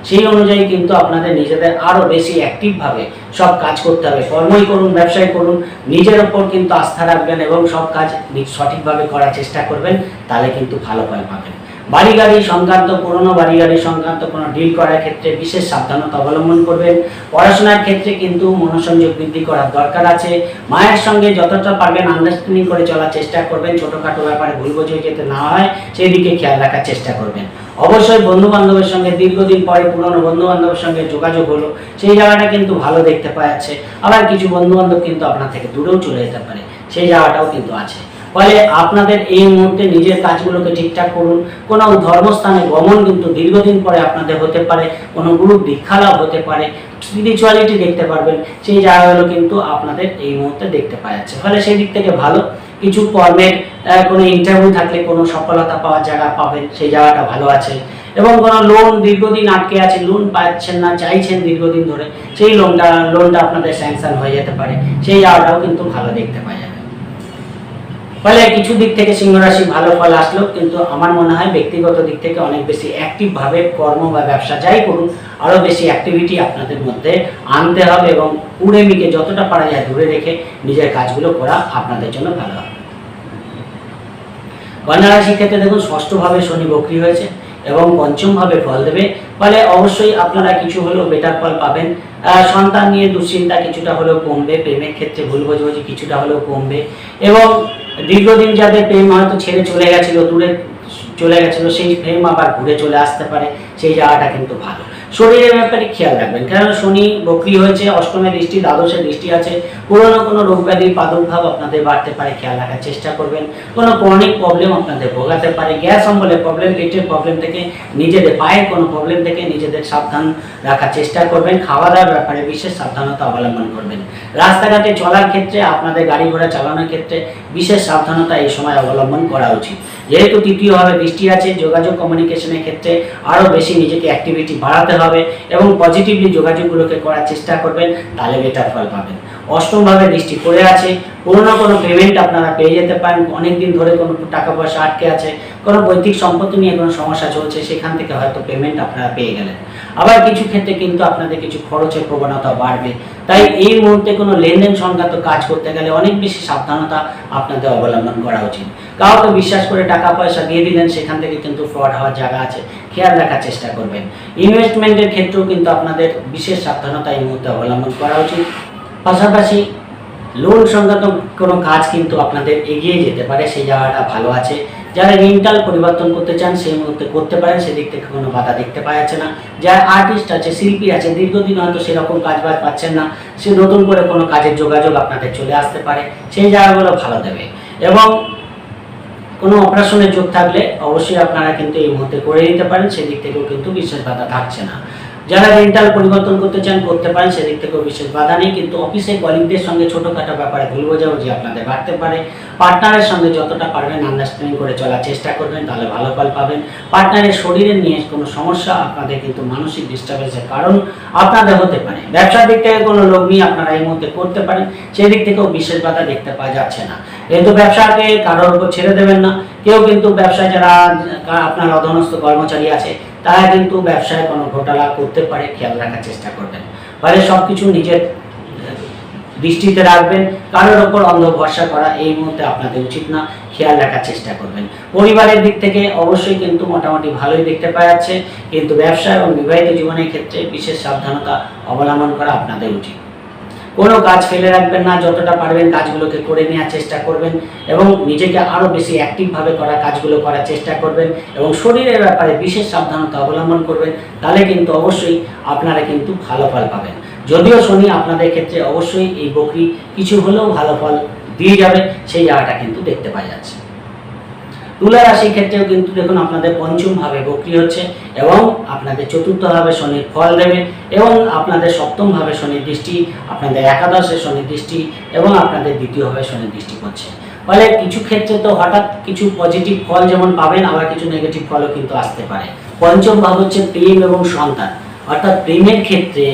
সেই অনুযায়ী কিন্তু আপনাদের নিজেদের আরো বেশি অ্যাক্টিভভাবে সব কাজ করতে হবে। কর্মই করুন, ব্যবসায় করুন, নিজের ওপর কিন্তু আস্থা রাখবেন এবং সব কাজ সঠিকভাবে করার চেষ্টা করবেন, তাহলে কিন্তু ভালো ফল পাবেন। বাড়ি গাড়ি সংক্রান্ত, পুরনো বাড়ি গাড়ি সংক্রান্ত কোনো ডিল করার ক্ষেত্রে বিশেষ সাবধানতা অবলম্বন করবেন। পড়াশোনার ক্ষেত্রে কিন্তু মনোসংযোগ বৃদ্ধি করার দরকার আছে। মায়ের সঙ্গে যতটা পারবেন আন্ডারস্ট্যান্ডিং করে চলার চেষ্টা করবেন। ছোটোখাটো ব্যাপারে ভুল বোঝে যেতে না হয় সেই দিকে খেয়াল রাখার চেষ্টা করবেন। অবশ্যই বন্ধু বান্ধবের সঙ্গে দীর্ঘদিন পরে পুরনো বন্ধু বান্ধবের সঙ্গে যোগাযোগ হলো, সেই জায়গাটা কিন্তু ভালো দেখতে পাওয়া যাচ্ছে। আবার কিছু বন্ধু বান্ধব কিন্তু আপনার থেকে দূরেও চলে যেতে পারে, সেই জায়গাটাও কিন্তু আছে। ফলে আপনাদের এই মুহূর্তে নিজের কাজগুলোকে ঠিকঠাক করুন। কোনো ধর্মস্থানে গমন কিন্তু দীর্ঘদিন পরে আপনাদের হতে পারে, কোনো গুরু দীক্ষালাভ হতে পারে, স্পিরিচুয়ালিটি দেখতে পারবেন, সেই জায়গাগুলো কিন্তু আপনাদের এই মুহূর্তে দেখতে পাওয়া যাচ্ছে। ফলে সেই দিক থেকে ভালো। কিছু কর্মের কোনো ইন্টারভিউ থাকলে কোনো সফলতা পাওয়ার জায়গা পাবেন, সেই জায়গাটা ভালো আছে। এবং কোনো লোন দীর্ঘদিন আটকে আছে, লোন পাচ্ছেন না, চাইছেন দীর্ঘদিন ধরে, সেই লোনটা আপনাদের স্যাংশন হয়ে যেতে পারে, সেই জায়গাটাও কিন্তু ভালো দেখতে পাওয়া যাবে। ফলে কিছু দিক থেকে সিংহ রাশি ভালো ফল আসলো, কিন্তু আমার মনে হয় ব্যক্তিগত দিক থেকে অনেক বেশি অ্যাক্টিভভাবে কর্ম বা ব্যবসা যাই করুন, আরও বেশি অ্যাক্টিভিটি আপনাদের মধ্যে আনতে হবে এবং কুড়েমিকে যতটা পারা যায় দূরে রেখে নিজের কাজগুলো করা আপনাদের জন্য ভালো হবে। কন্যা রাশির ক্ষেত্রে দেখুন, ষষ্ঠভাবে শনি বক্রী হয়েছে এবং পঞ্চমভাবে ফল দেবে। ফলে অবশ্যই আপনারা কিছু হলেও বেটার ফল পাবেন। সন্তান নিয়ে দুশ্চিন্তা কিছুটা হলেও কমবে, প্রেমের ক্ষেত্রে ভুল বোঝাবুঝি কিছুটা হলেও কমবে এবং দীর্ঘদিন যাদের প্রেম হয়তো ছেড়ে চলে গেছিল, দূরে চলে গেছিল, সেই প্রেম আবার ঘুরে চলে আসতে পারে, সেই জায়গাটা কিন্তু ভালো। শরীরের ব্যাপারে খেয়াল রাখবেন, কারণ শনি বক্রী হয়েছে, অষ্টমে দৃষ্টি, দ্বাদশে দৃষ্টি আছে। পুরোনো কোনো রোগ ব্যাধির প্রাদুর্ভাব আপনাদের বাড়তে পারে, খেয়াল রাখার চেষ্টা করবেন। কোনো ক্রনিক প্রবলেম আপনাদের ভোগাতে পারে, গ্যাস অম্বলের প্রবলেম, পেটের প্রবলেম থেকে, নিজেদের পায়ের কোনো প্রবলেম থেকে নিজেদের সাবধান রাখার চেষ্টা করবেন। খাওয়া দাওয়ার ব্যাপারে বিশেষ সাবধানতা অবলম্বন করবেন। রাস্তাঘাটে চলার ক্ষেত্রে, আপনাদের গাড়ি ঘোড়া চালানোর ক্ষেত্রে বিশেষ সাবধানতা এই সময় অবলম্বন করা উচিত। যেহেতু তৃতীয়ভাবে দৃষ্টি আছে, যোগাযোগ কমিউনিকেশনের ক্ষেত্রে আরও বেশি নিজেকে অ্যাক্টিভিটি বাড়াতে হবে এবং পজিটিভলি যোগাযোগগুলোকে করার চেষ্টা করবেন, তাহলে বেটার ফল পাবেন। অষ্টমভাবে দৃষ্টি পড়ে আছে, পুরোনো কোনো পেমেন্ট আপনারা পেয়ে যেতে পারেন। অনেকদিন ধরে কোনো টাকা পয়সা আটকে আছে, কোনো বৈদিক সম্পত্তি নিয়ে কোনো সমস্যা চলছে, সেখান থেকে হয়তো পেমেন্ট আপনারা পেয়ে গেলেন। আবার কিছু ক্ষেত্রে কিন্তু আপনাদের কিছু খরচের প্রবণতা বাড়বে। তাই এই মুহূর্তে কোনো লেনদেন সংক্রান্ত কাজ করতে গেলে অনেক বেশি সাবধানতা আপনাদের অবলম্বন করা উচিত। কাউকে বিশ্বাস করে টাকা পয়সা দিয়ে দিলেন, সেখান থেকে কিন্তু ফ্রড হওয়ার জায়গা আছে, খেয়াল রাখার চেষ্টা করবেন। ইনভেস্টমেন্টের ক্ষেত্রেও কিন্তু আপনাদের বিশেষ সাবধানতা এই মুহূর্তে অবলম্বন করা উচিত। পাশাপাশি লোন সংক্রান্ত কোনো কাজ কিন্তু আপনাদের এগিয়ে যেতে পারে, সেই জায়গাটা ভালো আছে। যারা ঋণটাল পরিবর্তন করতে চান সেই মুহূর্তে করতে পারেন, সেদিক থেকে কোনো বাধা দেখতে পাওয়া যাচ্ছে না। যারা আর্টিস্ট আছে, শিল্পী আছে, দীর্ঘদিন হয়তো সেরকম কাজ বাজ পাচ্ছেন না, সে নতুন করে কোনো কাজের যোগাযোগ আপনাদের চলে আসতে পারে, সেই জায়গাগুলো ভালো দেবে। এবং কোনো অপারেশনের যোগ থাকলে অবশ্যই আপনারা কিন্তু এই মুহূর্তে করে নিতে পারেন, সেদিক থেকেও কিন্তু বিশেষ বাধা থাকছে না। যারা রেন্টাল পরিবর্তন করতে চান করতে পারেন, সেদিক থেকেও বিশেষ বাধা নেই। কিন্তু অফিসে কলিগদের সঙ্গে ছোটোখাটো ব্যাপারে ভুল বোঝাবুঝি আপনাদের বাড়তে পারে। পার্টনারের সঙ্গে যতটা পারবেন আন্ডারস্ট্যান্ডিং করে চলার চেষ্টা করবেন, তাহলে ভালো ফল পাবেন। পার্টনারের শরীরে নিয়ে কোনো সমস্যা আপনাদের কিন্তু মানসিক ডিস্টার্বেন্সের কারণ আপনাদের হতে পারে। ব্যবসার দিক থেকে কোনো লোক নিয়ে আপনারা এই মুহূর্তে করতে পারেন, সেই দিক থেকেও বিশেষ বাধা দেখতে পাওয়া যাচ্ছে না। কিন্তু ব্যবসাকে কারোর উপর ছেড়ে দেবেন না। কেউ কিন্তু ব্যবসায় যারা আপনার অধীনস্থ কর্মচারী আছে, তারা কিন্তু ব্যবসায় কোনো ঘোটালা করতে পারে, খেয়াল রাখার চেষ্টা করবেন। ফলে সব কিছু নিজের দৃষ্টিতে রাখবেন, কারোর ওপর অন্ধ ভরসা করা এই মুহূর্তে আপনাদের উচিত না, খেয়াল রাখার চেষ্টা করবেন। পরিবারের দিক থেকে অবশ্যই কিন্তু মোটামুটি ভালোই দেখতে পাওয়া যাচ্ছে, কিন্তু ব্যবসা এবং বিবাহিত জীবনের ক্ষেত্রে বিশেষ সাবধানতা অবলম্বন করা আপনাদের উচিত। কোনো কাজ ফেলে রাখবেন না, যতটা পারবেন কাজগুলোকে করে নেওয়ার চেষ্টা করবেন এবং নিজেকে আরও বেশি অ্যাক্টিভভাবে করা কাজগুলো করার চেষ্টা করবেন এবং শরীরের ব্যাপারে বিশেষ সাবধানতা অবলম্বন করবেন, তাহলে কিন্তু অবশ্যই আপনারা কিন্তু ভালো ফল পাবেন। যদিও শনি আপনাদের ক্ষেত্রে অবশ্যই এই বকরি কিছু হলেও ভালো ফল দিয়ে যাবে, সেই জায়গাটা কিন্তু দেখতে পাওয়া যাচ্ছে। তুলা রাশির ক্ষেত্রেও কিন্তু দেখুন আপনাদের পঞ্চম ভাবে বকরি হচ্ছে এবং আপনাদের চতুর্থ ভাবে শনির ফল দেবে এবং আপনাদের সপ্তম ভাবে শনির দৃষ্টি, আপনাদের একাদশে শনির দৃষ্টি এবং আপনাদের দ্বিতীয় ভাবে শনির দৃষ্টি করছে। ফলে কিছু ক্ষেত্রে তো হঠাৎ কিছু পজিটিভ ফল যেমন পাবেন, আবার কিছু নেগেটিভ ফলও কিন্তু আসতে পারে। পঞ্চম ভাব হচ্ছে প্রেম এবং সন্তান, অর্থাৎ প্রেমের ক্ষেত্রে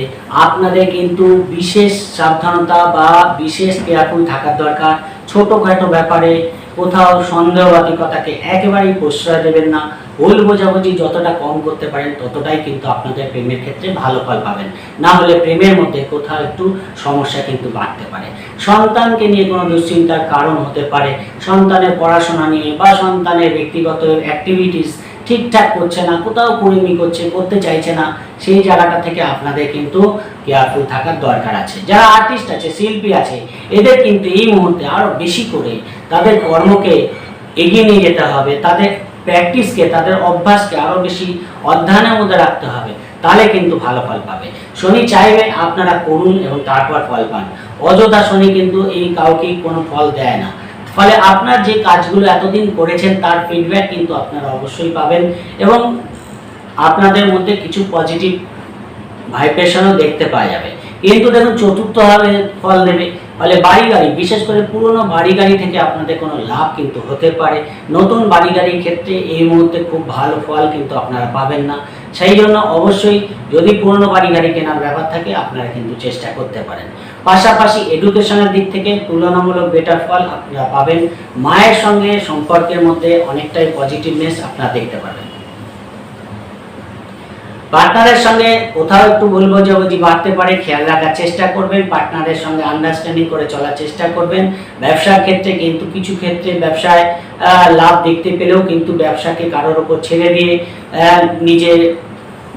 আপনাদের কিন্তু বিশেষ সাবধানতা বা বিশেষ কেয়ারফুল থাকার দরকার। ছোটোখাটো ব্যাপারে কোথাও সন্দেহবাদিকতাকে একেবারেই প্রশ্রয় দেবেন না। ভুল বোঝাবুঝি যতটা কম করতে পারেন ততটাই কিন্তু আপনাদের প্রেমের ক্ষেত্রে ভালো ফল পাবেন, না হলে প্রেমের মধ্যে কোথাও একটু সমস্যা কিন্তু বাড়তে পারে। সন্তানকে নিয়ে কোনো দুশ্চিন্তার কারণ হতে পারে, সন্তানের পড়াশোনা নিয়ে বা সন্তানের ব্যক্তিগত অ্যাক্টিভিটিস ঠিকঠাক করছে না, কোথাও কুড়িমি করছে, করতে চাইছে না, সেই জায়গাটা থেকে আপনাদের কিন্তু কেয়ারফুল থাকার দরকার আছে। যারা আর্টিস্ট আছে, শিল্পী আছে, এদের কিন্তু এই মুহূর্তে আরও বেশি করে তাদের কর্মকে এগিয়ে নিয়ে যেতে হবে, তাদের প্র্যাকটিসকে, তাদের অভ্যাসকে আরও বেশি অধ্যয়নের মধ্যে রাখতে হবে, তাহলে কিন্তু ভালো ফল পাবে। শনি চাইবে আপনারা করুন এবং তারপর ফল পান। অযথা শনি কিন্তু এই কাউকেই কোনো ফল দেয় না। ফলে আপনার যে কাজগুলো এতদিন করেছেন তার ফিডব্যাক কিন্তু আপনারা অবশ্যই পাবেন এবং আপনাদের মধ্যে কিছু পজিটিভ ভাইব্রেশনও দেখতে পাওয়া যাবে। কিন্তু দেখুন চতুর্থভাবে ফল দেবে, ফলে বাড়ি গাড়ি, বিশেষ করে পুরনো বাড়ি গাড়ি থেকে আপনাদের কোনো লাভ কিন্তু হতে পারে। নতুন বাড়ি গাড়ির ক্ষেত্রে এই মুহূর্তে খুব ভালো ফল কিন্তু আপনারা পাবেন না। সেই জন্য অবশ্যই যদি পুরনো বাড়ি গাড়ি কেনার ব্যাপার থাকে আপনারা কিন্তু চেষ্টা করতে পারেন। পাশাপাশি এডুকেশনের দিক থেকে তুলনামূলক বেটার ফল আপনারা পাবেন। মায়ের সঙ্গে সম্পর্কের মধ্যে অনেকটাই পজিটিভনেস আপনারা দেখতে পাবেন। পার্টনারের সঙ্গে কোথাও একটু ভুল বোঝাবুঝি বাড়তে পারে, খেয়াল রাখার চেষ্টা করবেন। পার্টনারের সঙ্গে আন্ডারস্ট্যান্ডিং করে চলার চেষ্টা করবেন। ব্যবসার ক্ষেত্রে কিন্তু কিছু ক্ষেত্রে ব্যবসায় লাভ দেখতে পেলেও কিন্তু ব্যবসাকে কারোর ওপর ছেড়ে দিয়ে নিজে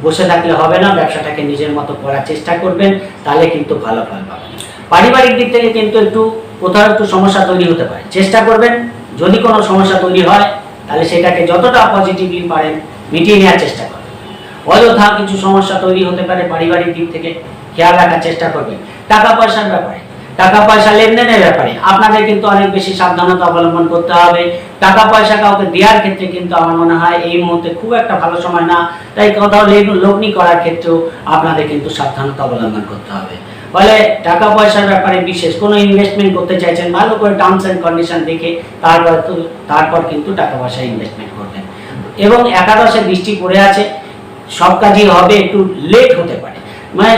বসে থাকলে হবে না, ব্যবসাটাকে নিজের মতো করার চেষ্টা করবেন, তাহলে কিন্তু ভালো ফল পাবেন। পারিবারিক দিক থেকে কিন্তু একটু কোথাও একটু সমস্যা তৈরি হতে পারে, চেষ্টা করবেন যদি কোনো সমস্যা তৈরি হয় তাহলে সেটাকে যতটা পজিটিভলি পারেন মিটিয়ে নেওয়ার চেষ্টা করবেন। অযথা কিছু সমস্যা তৈরি হতে পারে পারিবারিক দিক থেকে, খেয়াল রাখার চেষ্টা করবেন। টাকা পয়সার ব্যাপারে, টাকা পয়সা লেনদেনের ব্যাপারে আপনাদের কিন্তু অনেক বেশি সাবধানতা অবলম্বন করতে হবে। টাকা পয়সা কাউকে দেওয়ার ক্ষেত্রে কিন্তু আমার মনে হয় এই মুহূর্তে খুব একটা ভালো সময় না, তাই কোথাও লগ্নি করার ক্ষেত্রেও আপনাদের কিন্তু সাবধানতা অবলম্বন করতে হবে। ফলে টাকা পয়সার ব্যাপারে বিশেষ কোনো ইনভেস্টমেন্ট করতে চাইছেন, ভালো করে টার্মস অ্যান্ড কন্ডিশন দেখে তারপর কিন্তু টাকা পয়সা ইনভেস্টমেন্ট করবেন। এবং একাদশে দৃষ্টি পড়ে আছে, সব কাজই হবে, একটু লেট হতে পারে, মানে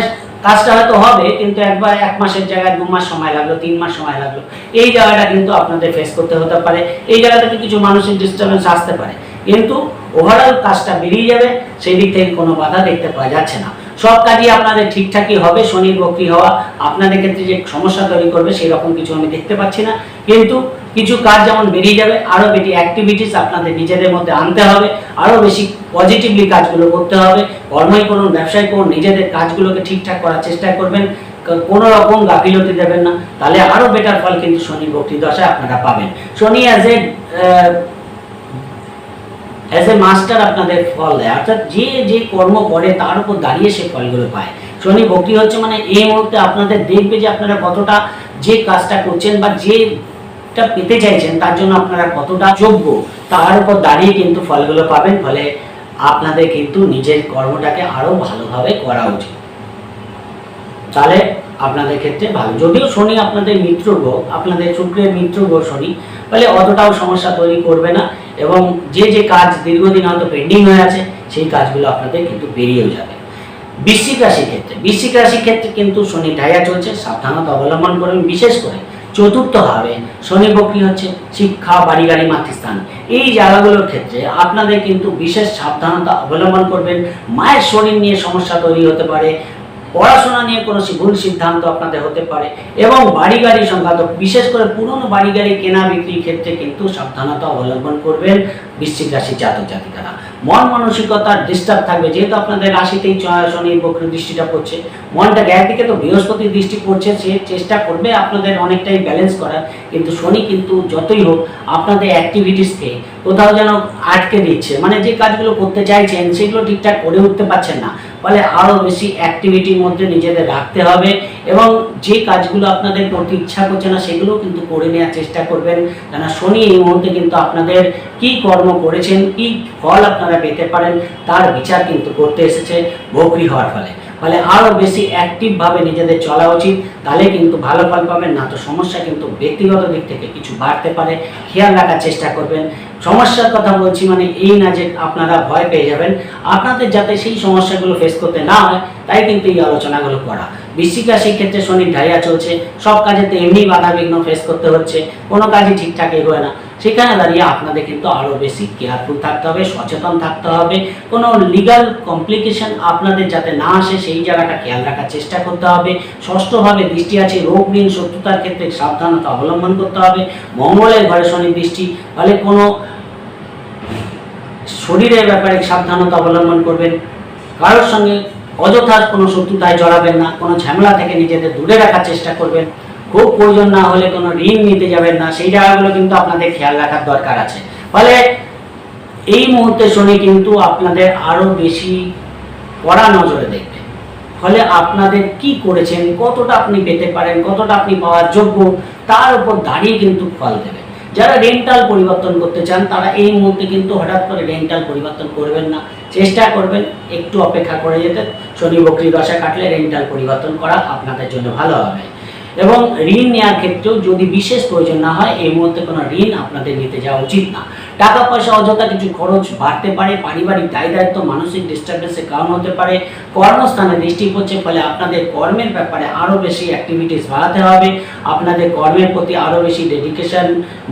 কাজটা হয়তো হবে কিন্তু একবার 1 মাসের জায়গায় 2 মাস সময় লাগলো, 3 মাস সময় লাগলো, এই জায়গাটা কিন্তু আপনাদের ফেস করতে হতে পারে। এই জায়গা থেকে কিছু মানসিক ডিস্টার্বেন্স আসতে পারে, কিন্তু ওভারঅল কাজটা বেরিয়ে যাবে, সেই দিক থেকে কোনো বাধা দেখতে পাওয়া যাচ্ছে না। সব কাজই আপনাদের ঠিকঠাকই হবে। শনির বক্রী হওয়া আপনাদের ক্ষেত্রে যে সমস্যা তৈরি করবে সেই রকম কিছু আমি দেখতে পাচ্ছি না, কিন্তু কিছু কাজ যেমন বেরিয়ে যাবে, আরও বেশি অ্যাক্টিভিটিস আপনাদের নিজেদের মধ্যে আনতে হবে, আরও বেশি পজিটিভলি কাজগুলো করতে হবে। কর্মই করুন, ব্যবসায় করুন, নিজেদের কাজগুলোকে ঠিকঠাক করার চেষ্টা করবেন, কোনো রকম গাফিলতি দেবেন না, তাহলে আরও বেটার ফল কিন্তু শনি বক্রী দশায় আপনারা পাবেন। শনি অ্যাজ এ মাস্টার আপনাদের ফল দেয়, অর্থাৎ যে যে কর্ম করে তার উপর দাঁড়িয়ে সে ফলগুলো পায়। শনি বক্রী হচ্ছে মানে এই মুহূর্তে আপনাদের দেখবে যে আপনারা কতটা যে কাজটা করছেন বা যেটা পেতে চাইছেন তার জন্য আপনারা কতটা যোগ্য, তার উপর দাঁড়িয়ে কিন্তু ফলগুলো পাবেন। ফলে আপনাদের কিন্তু নিজের কর্মটাকে আরো ভালোভাবে করা উচিত, তাহলে আপনাদের ক্ষেত্রে ভালো। যদিও শনি আপনাদের মিত্র গ্রহ, আপনাদের শুক্রের মিত্র গ্রহ শনি, ফলে অতটাও সমস্যা তৈরি করবে না, এবং যে যে কাজ দীর্ঘদিন হয়তো পেন্ডিং হয়ে আছে সেই কাজগুলো আপনাদের কিন্তু বেরিয়েও যাবে। বৃশ্চিক রাশির ক্ষেত্রে কিন্তু শনি ঢাইয়া চলছে, সাবধানতা অবলম্বন করবেন। বিশেষ করে চতুর্থ ভাবে শনি বক্রী হচ্ছে শিক্ষা, বাড়ি গাড়ি, মাতৃস্থান, এই জায়গাগুলোর ক্ষেত্রে আপনাদের কিন্তু বিশেষ সাবধানতা অবলম্বন করবেন। মায়ের শরীর নিয়ে সমস্যা তৈরি হতে পারে, পড়াশোনা নিয়ে কোনো ভুল সিদ্ধান্ত আপনাদের হতে পারে, এবং বাড়ি গাড়ি সংক্রান্ত বিশেষ করে পুরনো বাড়ি গাড়ি কেনা বিক্রির ক্ষেত্রে কিন্তু সাবধানতা অবলম্বন করবেন বৃশ্চিক রাশির জাতক জাতিকারা। মন মানসিকতার ডিস্টার্ব থাকবে, যেহেতু আপনাদের রাশিতেই শনির বক্রী দৃষ্টিটা পড়ছে, মনটাকে একদিকে তো বৃহস্পতির দৃষ্টি পড়ছে, সে চেষ্টা করবে আপনাদের অনেকটাই ব্যালেন্স করার, কিন্তু শনি কিন্তু যতই হোক আপনাদের অ্যাক্টিভিটিসকে কোথাও যেন আটকে দিচ্ছে, মানে যে কাজগুলো করতে চাইছেন সেগুলো ঠিকঠাক করে উঠতে পারছেন না। ফলে আরও বেশি অ্যাক্টিভিটির মধ্যে নিজেদের রাখতে হবে, এবং যে কাজগুলো আপনাদের করতে ইচ্ছা করছে না সেগুলো কিন্তু করে নেওয়ার চেষ্টা করবেন। কেন শনি এই মুহূর্তে কিন্তু আপনাদের কি কর্ম করেছেন, কি ফল আপনারা পেতে পারেন তার বিচার কিন্তু করতে এসেছে বক্রী হওয়ার ফলে। ফলে আরও বেশি অ্যাক্টিভভাবে নিজেদের চলা উচিত, তাহলে কিন্তু ভালো ফল পাবেন। না তো সমস্যা কিন্তু ব্যক্তিগত দিক থেকে কিছু বাড়তে পারে, খেয়াল রাখার চেষ্টা করবেন। সমস্যার কথা বলছি মানে এই না যে আপনারা ভয় পেয়ে যাবেন, আপনাদের যাতে সেই সমস্যাগুলো ফেস করতে না হয় তাই কিন্তু এই আলোচনাগুলো করা। বৃশ্চিক রাশির ক্ষেত্রে শনির ঢাইয়া চলছে, সব কাজেতে এমনি বাধা বিঘ্ন ফেস করতে হচ্ছে, কোনো কাজই ঠিকঠাক এগোয় না। সেখানে দাঁড়িয়ে আপনাদের কিন্তু আরও বেশি কেয়ারফুল থাকতে হবে, সচেতন থাকতে হবে, কোনো লিগাল কমপ্লিকেশন আপনাদের যাতে না আসে সেই জায়গাটা খেয়াল রাখার চেষ্টা করতে হবে। ষষ্ঠভাবে দৃষ্টি আছে, রোগ ঋণ শত্রুতার ক্ষেত্রে সাবধানতা অবলম্বন করতে হবে। মঙ্গলের ঘরে শনির দৃষ্টি, ফলে কোনো শরীরের ব্যাপারে সাবধানতা অবলম্বন করবেন, কারোর সঙ্গে অযথা কোনো শত্রুতায় জড়াবেন না, কোনো ঝামেলা থেকে নিজেদের দূরে রাখার চেষ্টা করবেন। খুব প্রয়োজন না হলে কোনো ঋণ নিতে যাবেন না, সেই জায়গাগুলো কিন্তু আপনাদের খেয়াল রাখার দরকার আছে। ফলে এই মুহূর্তে শনি কিন্তু আপনাদের আরো বেশি কড়া নজরে দেখবে। ফলে আপনাদের কি করেছেন, কতটা আপনি পেতে পারেন, কতটা আপনি পাওয়ার যোগ্য, তার উপর দাঁড়িয়ে কিন্তু ফল দেবে। যারা রেন্টাল পরিবর্তন করতে চান তারা এই মুহূর্তে কিন্তু হঠাৎ করে রেন্টাল পরিবর্তন করবেন না, চেষ্টা করবেন একটু অপেক্ষা করে যেতে। শনি বক্রী দশা কাটলে রেন্টাল পরিবর্তন করা আপনাদের জন্য ভালো হবে। এবং ঋণ নেওয়ার ক্ষেত্রেও যদি বিশেষ প্রয়োজন না হয় এই মুহূর্তে কোনো ঋণ আপনাদের নিতে যাওয়া উচিত না। টাকা পয়সা অযথা কিছু খরচ বাড়তে পারে, পারিবারিক দায় দায়িত্ব মানসিক ডিস্টার্বেন্সের কারণ হতে পারে, কর্মস্থানে দৃষ্টি পড়ছে, ফলে আপনাদের কর্মের ব্যাপারে আরও বেশি অ্যাক্টিভিটিস বাড়াতে হবে, আপনাদের কর্মের প্রতি আরও বেশি ডেডিকেশন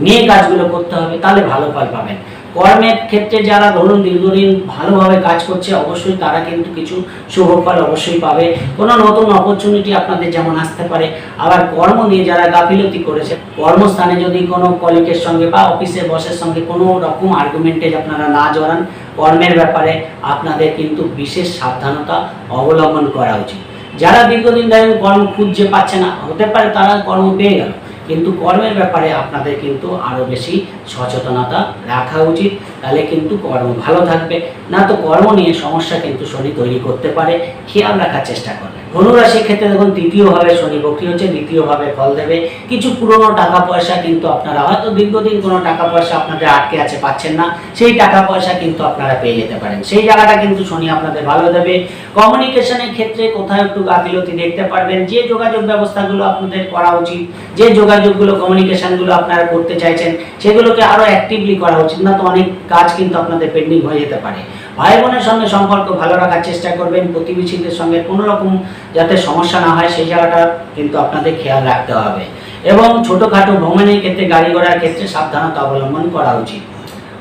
নিয়ে কাজগুলো করতে হবে, তাহলে ভালো ফল পাবেন। কর্মের ক্ষেত্রে যারা ধরুন দীর্ঘদিন ভালোভাবে কাজ করছে অবশ্যই তারা কিন্তু কিছু শুভ ফল অবশ্যই পাবে। কোনো নতুন অপরচুনিটি আপনাদের যেমন আসতে পারে। আবার কর্ম নিয়ে যারা গাফিলতি করেছে, কর্মস্থানে যদি কোনো কলিগের সঙ্গে বা অফিসের বসের সঙ্গে কোনো রকম আর্গুমেন্টে আপনারা না জড়ান, কর্মের ব্যাপারে আপনাদের কিন্তু বিশেষ সাবধানতা অবলম্বন করা উচিত। যারা দীর্ঘদিন ধরে কর্ম খুঁজে পাচ্ছে না, হতে পারে তারা কর্ম পেয়ে গেল, কিন্তু কর্মের ব্যাপারে আপনাদের কিন্তু আরও বেশি সচেতনতা রাখা উচিত, তাহলে কিন্তু কর্ম ভালো থাকবে। না তো কর্ম নিয়ে সমস্যা কিন্তু শনি তৈরি করতে পারে, খেয়াল রাখার চেষ্টা করবে। ধনু রাশির ক্ষেত্রে দেখুন তৃতীয়ভাবে শনি বক্রী হচ্ছে, দ্বিতীয়ভাবে ফল দেবে। কিছু পুরনো টাকা পয়সা কিন্তু আপনারা হয়তো দীর্ঘদিন কোনো টাকা পয়সা আপনাদের আটকে আছে, পাচ্ছেন না, সেই টাকা পয়সা কিন্তু আপনারা পেয়ে যেতে পারেন, সেই জায়গাটা কিন্তু শনি আপনাদের ভালো দেবে। কমিউনিকেশনের ক্ষেত্রে কোথাও একটু গাফিলতি দেখতে পারবেন, যে যোগাযোগ ব্যবস্থাগুলো আপনাদের করা উচিত, যে যোগাযোগগুলো কমিউনিকেশনগুলো আপনারা করতে চাইছেন সেগুলোকে আরও অ্যাক্টিভলি করা উচিত, না তো অনেক কাজ কিন্তু আপনাদের পেন্ডিং হয়ে যেতে পারে। ভাই বোনের সঙ্গে সম্পর্ক ভালো রাখার চেষ্টা করবেন, প্রতিবেশীদের সঙ্গে কোনো রকম যাতে সমস্যা না হয় সেই জায়গাটা কিন্তু আপনাদের খেয়াল রাখতে হবে। এবং ছোটোখাটো ভ্রমণের ক্ষেত্রে, গাড়ি ঘোড়ার ক্ষেত্রে সাবধানতা অবলম্বন করা উচিত।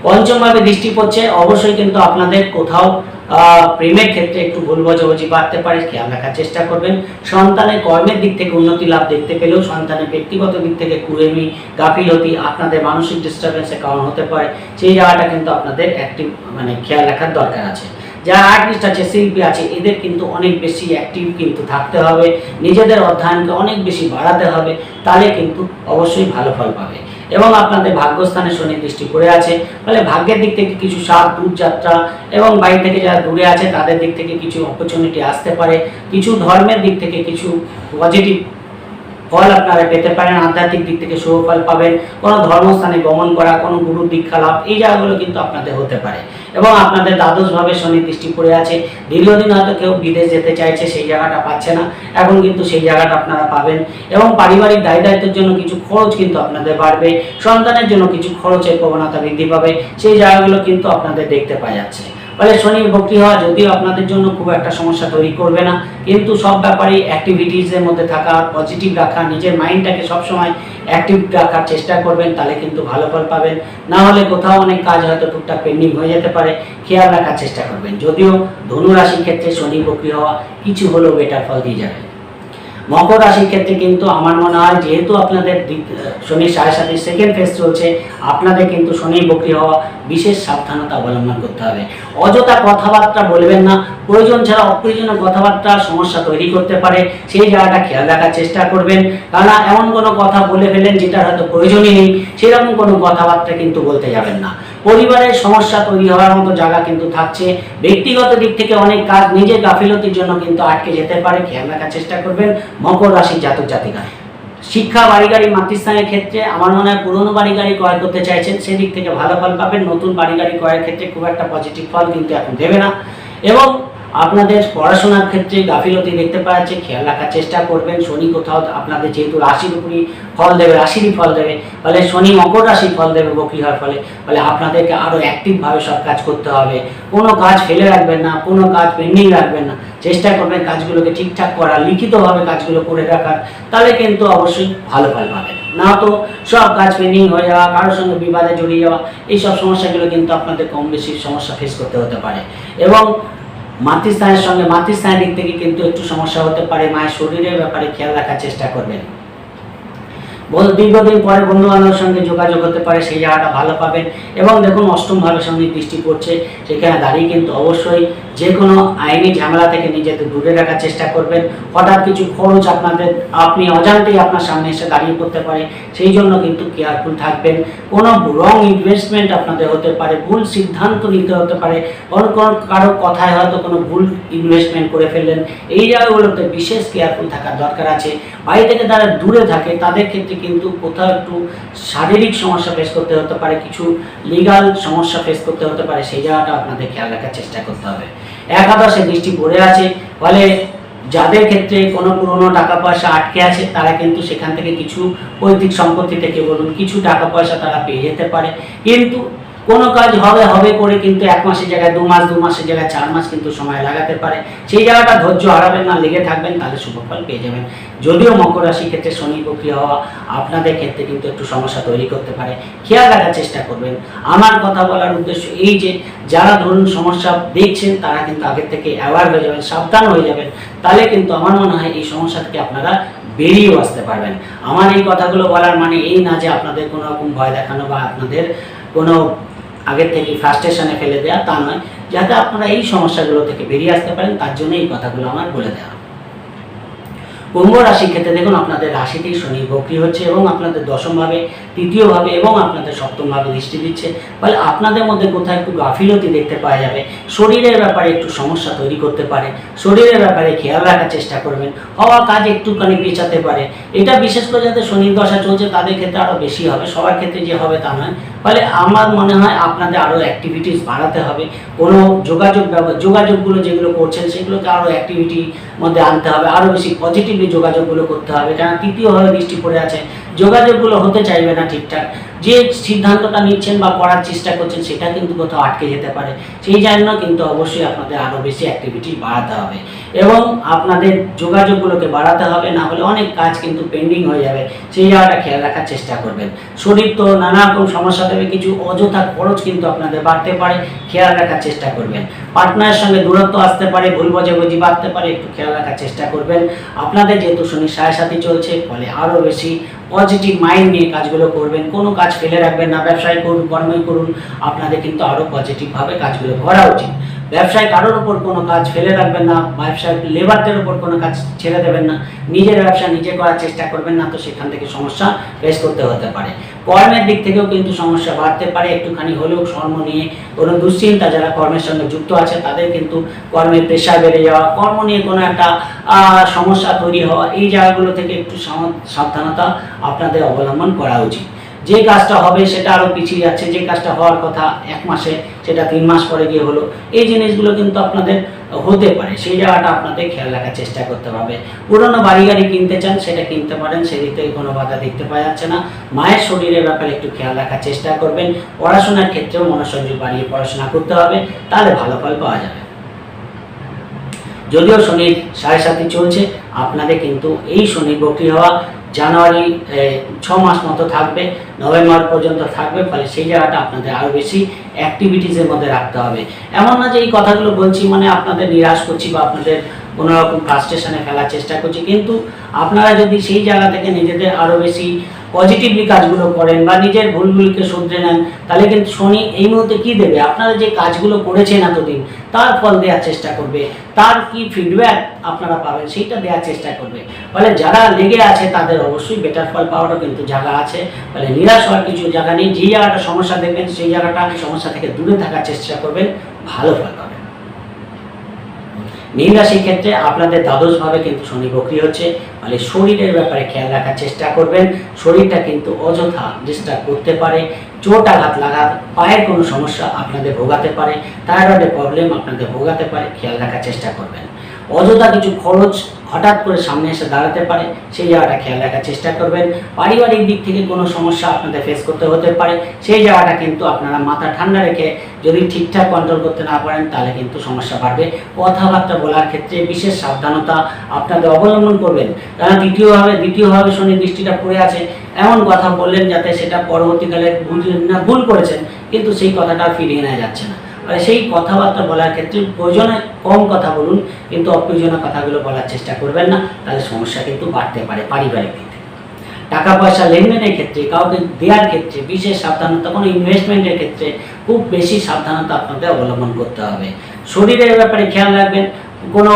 পঞ্চমভাবে দৃষ্টি পড়ছে, অবশ্যই কিন্তু আপনাদের কোথাও প্রেমের ক্ষেত্রে একটু ভুল বোঝাবুঝি বাড়তে পারে, খেয়াল রাখার চেষ্টা করবেন। সন্তানের কর্মের দিক থেকে উন্নতি লাভ দেখতে পেলেও সন্তানের ব্যক্তিগত দিক থেকে কুড়েমি, গাফিলতি, আপনাদের মানসিক ডিস্টারবেন্সের কারণ হতে পারে। সেই জায়গাটা কিন্তু আপনাদের অ্যাক্টিভ খেয়াল রাখার দরকার আছে। যারা আর্টিস্ট আছে, শিল্পী আছে, এদের কিন্তু অনেক বেশি অ্যাক্টিভ কিন্তু থাকতে হবে, নিজেদের অধ্যয়নকে অনেক বেশি বাড়াতে হবে, তাহলে কিন্তু অবশ্যই ভালো ফল পাবে। এবং আপনাদের ভাগ্যস্থানে শনি দৃষ্টি পড়ে আছে, ফলে ভাগ্যের দিক থেকে কিছু দূর যাত্রা এবং বাড়ি থেকে যারা দূরে আছে তাদের দিক থেকে কিছু অপরচুনিটি আসতে পারে, কিছু ধর্মের দিক থেকে কিছু পজিটিভ ফল আপনারা পেতে পারেন, আধ্যাত্মিক দিক থেকে শুভ ফল পাবেন, কোনো ধর্মস্থানে গমন করা, কোনো গুরুর দীক্ষা লাভ, এই জায়গাগুলো কিন্তু আপনাদের হতে পারে। এবং আপনাদের দ্বাদশভাবে শনি দৃষ্টি পড়ে আছে, দীর্ঘদিন হয়তো কেউ বিদেশ যেতে চাইছে, সেই জায়গাটা পাচ্ছে না, এখন কিন্তু সেই জায়গাটা আপনারা পাবেন। এবং পারিবারিক দায় দায়িত্বের জন্য কিছু খরচ কিন্তু আপনাদের বাড়বে, সন্তানের জন্য কিছু খরচের প্রবণতা বৃদ্ধি পাবে, সেই জায়গাগুলো কিন্তু আপনাদের দেখতে পাওয়া যাচ্ছে। ফলে শনির বক্রি হওয়া যদিও আপনাদের জন্য খুব একটা সমস্যা তৈরি করবে না, কিন্তু সব ব্যাপারেই অ্যাক্টিভিটিসের মধ্যে থাকা, পজিটিভ রাখা, নিজের মাইন্ডটাকে সবসময় অ্যাক্টিভ রাখার চেষ্টা করবেন, তাহলে কিন্তু ভালো ফল পাবেন। না হলে কোথাও অনেক কাজ হয়তো টুকটাক পেন্ডিং হয়ে যেতে পারে, খেয়াল রাখার চেষ্টা করবেন। যদিও ধনু রাশির ক্ষেত্রে শনি বক্রি হওয়া কিছু হলেও বেটার ফল দিয়ে যাবে। মকর রাশির ক্ষেত্রে কিন্তু আমার মনে হয় যেহেতু আপনাদের শনির 7.5 সেকেন্ড ফেজ চলছে, আপনাদের কিন্তু শনি বক্রি হওয়া বিশেষ সাবধানতা অবলম্বন করতে হবে। অযথা কথাবার্তা বলবেন না, প্রয়োজন ছাড়া অপ্রয়োজনীয় কথাবার্তা সমস্যা তৈরি করতে পারে, সেই জায়গাটা খেয়াল রাখার চেষ্টা করবেন। কারণ এমন কোনো কথা বলে ফেলেন যেটা হয়তো প্রয়োজনই নেই, সেরকম কোনো কথাবার্তা কিন্তু বলতে যাবেন না। পরিবারের সমস্যা তৈরি হওয়ার মতো জায়গা কিন্তু থাকছে, ব্যক্তিগত দিক থেকে অনেক কাজ নিজের গাফিলতির জন্য কিন্তু আটকে যেতে পারে, খেয়াল রাখার চেষ্টা করবেন মকর রাশির জাতক জাতিকা। শিক্ষা, বাড়ি গাড়ি, মাতৃস্থানের ক্ষেত্রে আমার মনে হয় পুরনো বাড়ি গাড়ি ক্রয় করতে চাইছেন, সেদিক থেকে ভালো ফল পাবেন। নতুন বাড়ি গাড়ি ক্রয়ের ক্ষেত্রে খুব একটা পজিটিভ ফল কিন্তু এখন দেবে না। এবং আপনাদের পড়াশোনার ক্ষেত্রে গাফিলতি দেখতে পাওয়া যাচ্ছে, খেয়াল রাখার চেষ্টা করবেন। শনি কোথাও আপনাদের যেহেতু রাশির উপরই ফল দেবে, রাশিরই ফল দেবে, ফলে শনি মকর রাশির ফল দেবে বক্রি হওয়ার ফলে আপনাদেরকে আরও অ্যাক্টিভভাবে সব কাজ করতে হবে। কোনো কাজ ফেলে রাখবেন না, কোনো কাজ পেন্ডিং রাখবেন না, চেষ্টা করবেন কাজগুলোকে ঠিকঠাক করা, লিখিতভাবে কাজগুলো করে রাখার, তাহলে কিন্তু অবশ্যই ভালো ফল পাবেন। না তো সব কাজ পেন্ডিং হয়ে যাওয়া, কারোর সঙ্গে বিবাদে জড়িয়ে যাওয়া, এইসব সমস্যাগুলো কিন্তু আপনাদের কম বেশি সমস্যা ফেস করতে হতে পারে। এবং মাতৃস্থানের দিক থেকে কিন্তু একটু সমস্যা হতে পারে, মায়ের শরীরের ব্যাপারে খেয়াল রাখার চেষ্টা করবেন। দীর্ঘদিন পরে বন্ধু বান্ধবের সঙ্গে যোগাযোগ হতে পারে, সেই জায়গাটা ভালো পাবেন। এবং দেখুন অষ্টমভাবে সঙ্গে দৃষ্টি পড়ছে, সেখানে দাঁড়িয়ে কিন্তু অবশ্যই যে কোনো আইনি ঝামেলা থেকে নিজেদের দূরে রাখার চেষ্টা করবেন। হঠাৎ কিছু খরচ আপনি অজান্তেই আপনার সামনে এসে দাঁড়িয়ে পড়তে পারে, সেই জন্য কিন্তু কেয়ারফুল থাকবেন। কোনো রং ইনভেস্টমেন্ট আপনাদের হতে পারে, ভুল সিদ্ধান্ত নিতে হতে পারে, কারো কথায় হয়তো কোনো ভুল ইনভেস্টমেন্ট করে ফেললেন, এই জায়গাগুলোতে বিশেষ কেয়ারফুল থাকার দরকার আছে। বাড়ি থেকে যারা দূরে থাকে তাদের ক্ষেত্রে কিন্তু কোথাও একটু শারীরিক সমস্যা ফেস করতে হতে পারে, কিছু লিগাল সমস্যা ফেস করতে হতে পারে, সেই জায়গাটা আপনাদের খেয়াল রাখার চেষ্টা করতে হবে। একাদশে দৃষ্টি পড়ে আছে, ফলে যাদের ক্ষেত্রে কোনো পুরনো টাকা পয়সা আটকে আছে তারা কিন্তু সেখান থেকে কিছু পৈতৃক সম্পত্তি থেকে বলুন কিছু টাকা পয়সা তারা পেয়ে যেতে পারে। কিন্তু কোনো কাজ হবে করে কিন্তু 1 মাসের জায়গায় 2 মাস, 2 মাসের জায়গায় 4 মাস কিন্তু সময় লাগাতে পারে, সেই জায়গাটা ধৈর্য হারাবেন না, লেগে থাকবেন, তাহলে শুভফল পেয়ে যাবেন। যদিও মকর রাশির ক্ষেত্রে শনি বক্রি হওয়া আপনাদের ক্ষেত্রে কিন্তু একটু সমস্যা তৈরি করতে পারে, খেয়াল রাখার চেষ্টা করবেন। আমার কথা বলার উদ্দেশ্য এই যে যারা ধরুন সমস্যা দেখছেন তারা কিন্তু আগের থেকে অ্যাওয়ার হয়ে যাবেন, সাবধান হয়ে যাবেন, তাহলে কিন্তু আমার মনে হয় এই সমস্যা থেকে আপনারা বেরিয়েও আসতে পারবেন। আমার এই কথাগুলো বলার মানে এই না যে আপনাদের কোনো রকম ভয় দেখানো বা আপনাদের কোনো আগের থেকে ফ্রাস্ট্রেশনে ফেলে দেওয়া, তা নয়, যাতে আপনারা এই সমস্যাগুলো থেকে বেরিয়ে আসতে পারেন, তার জন্য এই কথাগুলো আমার বলে দেওয়া। কুম্ভ রাশির ক্ষেত্রে দেখুন আপনাদের রাশিতেই শনি বক্রি হচ্ছে এবং আপনাদের দশমভাবে, তৃতীয়ভাবে এবং আপনাদের সপ্তমভাবে দৃষ্টি দিচ্ছে, ফলে আপনাদের মধ্যে কোথাও একটু গাফিলতি দেখতে পাওয়া যাবে, শরীরের ব্যাপারে একটু সমস্যা তৈরি করতে পারে, শরীরের ব্যাপারে খেয়াল রাখার চেষ্টা করবেন, হওয়া কাজ একটুখানি পেঁচাতে পারে। এটা বিশেষ করে যাদের শনির দশা চলছে তাদের ক্ষেত্রে আরও বেশি হবে, সবার ক্ষেত্রে যে হবে তা নয়। ফলে আমার মনে হয় আপনাদের আরও অ্যাক্টিভিটিস বাড়াতে হবে, কোনো যোগাযোগগুলো যেগুলো করছেন সেগুলোকে আরও অ্যাক্টিভিটির মধ্যে আনতে হবে, আরও বেশি পজিটিভলি যোগাযোগগুলো করতে হবে। কারণ তৃতীয়ভাবে দৃষ্টি পড়ে আছে, যোগাযোগগুলো হতে চাইবে না ঠিকঠাক, যে সিদ্ধান্তটা নিচ্ছেন বা করার চেষ্টা করছেন সেটা কিন্তু কোথাও আটকে যেতে পারে, সেই জন্য কিন্তু অবশ্যই আপনাদের আরও বেশি অ্যাক্টিভিটি বাড়াতে হবে। এবং আপনাদের যোগাযোগগুলোকে বাড়াতে হবে, না হলে অনেক কাজ কিন্তু পেন্ডিং হয়ে যাবে, সেই জায়গাটা খেয়াল রাখার চেষ্টা করবেন। শরীর তো নানা রকম সমস্যা দেবে, কিছু অযথা খরচ কিন্তু আপনাদের বাড়তে পারে, খেয়াল রাখার চেষ্টা করবেন। পার্টনারের সঙ্গে দূরত্ব আসতে পারে, ভুল বোঝাবুঝি বাড়তে পারে, একটু খেয়াল রাখার চেষ্টা করবেন। আপনাদের যেহেতু শনির সাড়ে সাথী চলছে, ফলে আরও বেশি পজিটিভ মাইন্ড নিয়ে কাজগুলো করবেন, কোনো কাজ ফেলে রাখবেন না। ব্যবসায় করুন, কর্মই করুন, আপনাদের কিন্তু আরও পজিটিভভাবে কাজগুলো করা উচিত। ব্যবসায় কারোর ওপর কোনো কাজ ফেলে রাখবেন না, ব্যবসায় লেবারদের ওপর কোনো কাজ ছেড়ে দেবেন না, নিজের ব্যবসা নিজে করার চেষ্টা করবেন, না তো সেখান থেকে সমস্যা ফেস করতে হতে পারে। কর্মের দিক থেকেও কিন্তু সমস্যা বাড়তে পারে, একটুখানি হলেও কর্ম নিয়ে কোনো দুশ্চিন্তা, যারা কর্মের সঙ্গে যুক্ত আছে তাদের কিন্তু কর্মের প্রেশার বেড়ে যাওয়া, কর্ম নিয়ে কোনো একটা সমস্যা তৈরি হওয়া, এই জায়গাগুলো থেকে একটু সাবধানতা আপনাদের অবলম্বন করা উচিত। যে কাজটা হবে সেটা আরও পিছিয়ে যাচ্ছে, যে কাজটা হওয়ার কথা 1 মাসে সেটা 3 মাস পরে গিয়ে হলো, এই জিনিসগুলো কিন্তু আপনাদের হতে পারে, সেই জায়গাটা আপনাদের খেয়াল রাখার চেষ্টা করতে হবে। পুরনো বাড়ি গাড়ি কিনতে চান, সেটা কিনতে পারেন, সেদিক থেকে কোনো বাধা দেখতে পাওয়া যাচ্ছে না। মায়ের শরীরের ব্যাপারে একটু খেয়াল রাখার চেষ্টা করবেন। পড়াশোনার ক্ষেত্রেও মনোসংযোগ বাড়িয়ে পড়াশোনা করতে হবে, তাহলে ভালো ফল পাওয়া যাবে। যদিও শনির সাড়ে সাথী চলছে, আপনাদের কিন্তু এই শনি বক্রি হওয়া জানুয়ারি 6 মাস মতো থাকবে, নভেম্বর পর্যন্ত থাকবে, ফলে সেই জায়গাটা আপনাদের আরও বেশি অ্যাক্টিভিটিসের মধ্যে রাখতে হবে। এমন না যে এই কথাগুলো বলছি মানে আপনাদের নিরাশ করছি বা আপনাদের কোনো রকম ফ্রাস্ট্রেশনে ফেলার চেষ্টা করছি, কিন্তু আপনারা যদি সেই জায়গা থেকে নিজেদের আরও বেশি পজিটিভলি কাজগুলো করেন বা নিজের ভুলগুলিকে শুধরে নেন, তাহলে কিন্তু শনি এই মুহূর্তে কী দেবে, আপনারা যে কাজগুলো করেছেন এতদিন তার ফল দেওয়ার চেষ্টা করবে, তার কি ফিডব্যাক আপনারা পাবেন সেইটা দেওয়ার চেষ্টা করবে। ফলে যারা লেগে আছে তাদের অবশ্যই বেটার ফল পাওয়ারও কিন্তু জায়গা আছে, ফলে নিরাশ হওয়ার কিছু জায়গা নেই। যেই জায়গাটা সমস্যা দেখবেন সেই জায়গাটা সমস্যা থেকে দূরে থাকার চেষ্টা করবেন, ভালো ফল পাবেন। মীন রাশির ক্ষেত্রে আপনাদের দ্বাদশভাবে কিন্তু শনি বক্রি হচ্ছে, ফলে শরীরের ব্যাপারে খেয়াল রাখার চেষ্টা করবেন। শরীরটা কিন্তু অযথা ডিস্টার্ব করতে পারে, চোট আঘাত লাগার, পায়ের কোনো সমস্যা আপনাদের ভোগাতে পারে, থাইরয়েডের প্রবলেম আপনাদের ভোগাতে পারে, খেয়াল রাখার চেষ্টা করবেন। অযথা কিছু খরচ হঠাৎ করে সামনে এসে দাঁড়াতে পারে, সেই জায়গাটা খেয়াল রাখার চেষ্টা করবেন। পারিবারিক দিক থেকে কোনো সমস্যা আপনাদের ফেস করতে হতে পারে, সেই জায়গাটা কিন্তু আপনারা মাথা ঠান্ডা রেখে যদি ঠিকঠাক কন্ট্রোল করতে না পারেন তাহলে কিন্তু সমস্যা বাড়বে। কথাবার্তা বলার ক্ষেত্রে বিশেষ সাবধানতা আপনাদের অবলম্বন করবেন, কারণ দ্বিতীয়ভাবে শনি দৃষ্টিটা পড়ে আছে, এমন কথা বললেন যাতে সেটা পরবর্তীকালে বুঝলেন না ভুল করেছেন, কিন্তু সেই কথাটা ফিরিয়ে নেওয়া যাচ্ছে না। সেই কথাবার্তা বলার ক্ষেত্রে প্রয়োজনে কম কথা বলুন, কিন্তু অপ্রয়োজনীয় কথাগুলো বলার চেষ্টা করবেন না, তাহলে সমস্যা কিন্তু বাড়তে পারে পারিবারিক দিক থেকে। টাকা পয়সা লেনদেনের ক্ষেত্রে, কাউকে দেওয়ার ক্ষেত্রে বিশেষ সাবধানতা, কোনো ইনভেস্টমেন্টের ক্ষেত্রে খুব বেশি সাবধানতা আপনাদের অবলম্বন করতে হবে। শরীরের ব্যাপারে খেয়াল রাখবেন, কোনো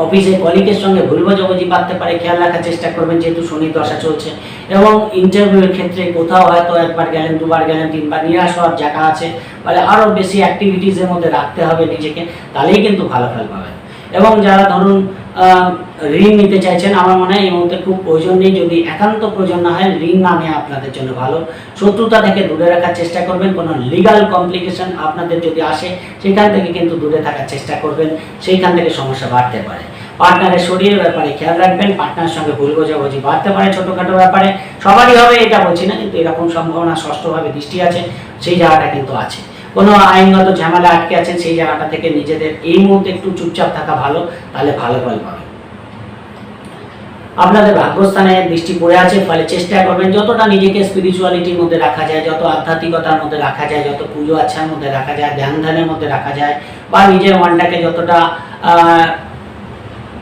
অফিসে কলিগের সঙ্গে ভুল বোঝাবুঝি বাড়তে পারে, খেয়াল রাখার চেষ্টা করবেন যেহেতু শনি দশা চলছে। এবং ইন্টারভিউয়ের ক্ষেত্রে কোথাও হয়তো 1 বার গেলেন, 2 বার গেলেন, 3 বার নিরাশ হওয়ার জায়গা আছে, ফলে আরও বেশি অ্যাক্টিভিটিসের মধ্যে রাখতে হবে নিজেকে, তাহলেই কিন্তু ভালো ফল পাবেন। এবং যারা ধরুন ঋণ নিতে চাইছেন, আমার মনে হয় এই মুহূর্তে খুব প্রয়োজন নেই, যদি একান্ত প্রয়োজন না হয় ঋণ না নেওয়া আপনাদের জন্য ভালো। শত্রুতা থেকে দূরে রাখার চেষ্টা করবেন, কোনো লিগাল কমপ্লিকেশন আপনাদের যদি আসে সেখান থেকে কিন্তু দূরে থাকার চেষ্টা করবেন, সেইখান থেকে সমস্যা বাড়তে পারে। পার্টনারের শরীরের ব্যাপারে খেয়াল রাখবেন, পার্টনারের সঙ্গে ভুল বোঝাবুঝি বাড়তে পারে ছোটোখাটো ব্যাপারে, সবারই হবে এটা বলছি না, কিন্তু এরকম সম্ভাবনা ষষ্ঠভাবে দৃষ্টি আছে, সেই জায়গাটা কিন্তু আছে। কোনো আইনগত ঝামেলা আটকে আছেন, সেই জায়গাটা থেকে নিজেদের এই মুহূর্তে একটু চুপচাপ থাকা ভালো, তাহলে ভালো ফল পাবেন। আপনাদের ভাগ্যস্থানে দৃষ্টি পড়ে আছে, ফলে চেষ্টা করবেন যতটা নিজেকে স্পিরিচুয়ালিটির মধ্যে রাখা যায়, যত আধ্যাত্মিকতার মধ্যে রাখা যায়, যত পুজো আচ্ছার মধ্যে রাখা যায়, ধ্যান ধ্যানের মধ্যে রাখা যায়, বা নিজের মনটাকে যতটা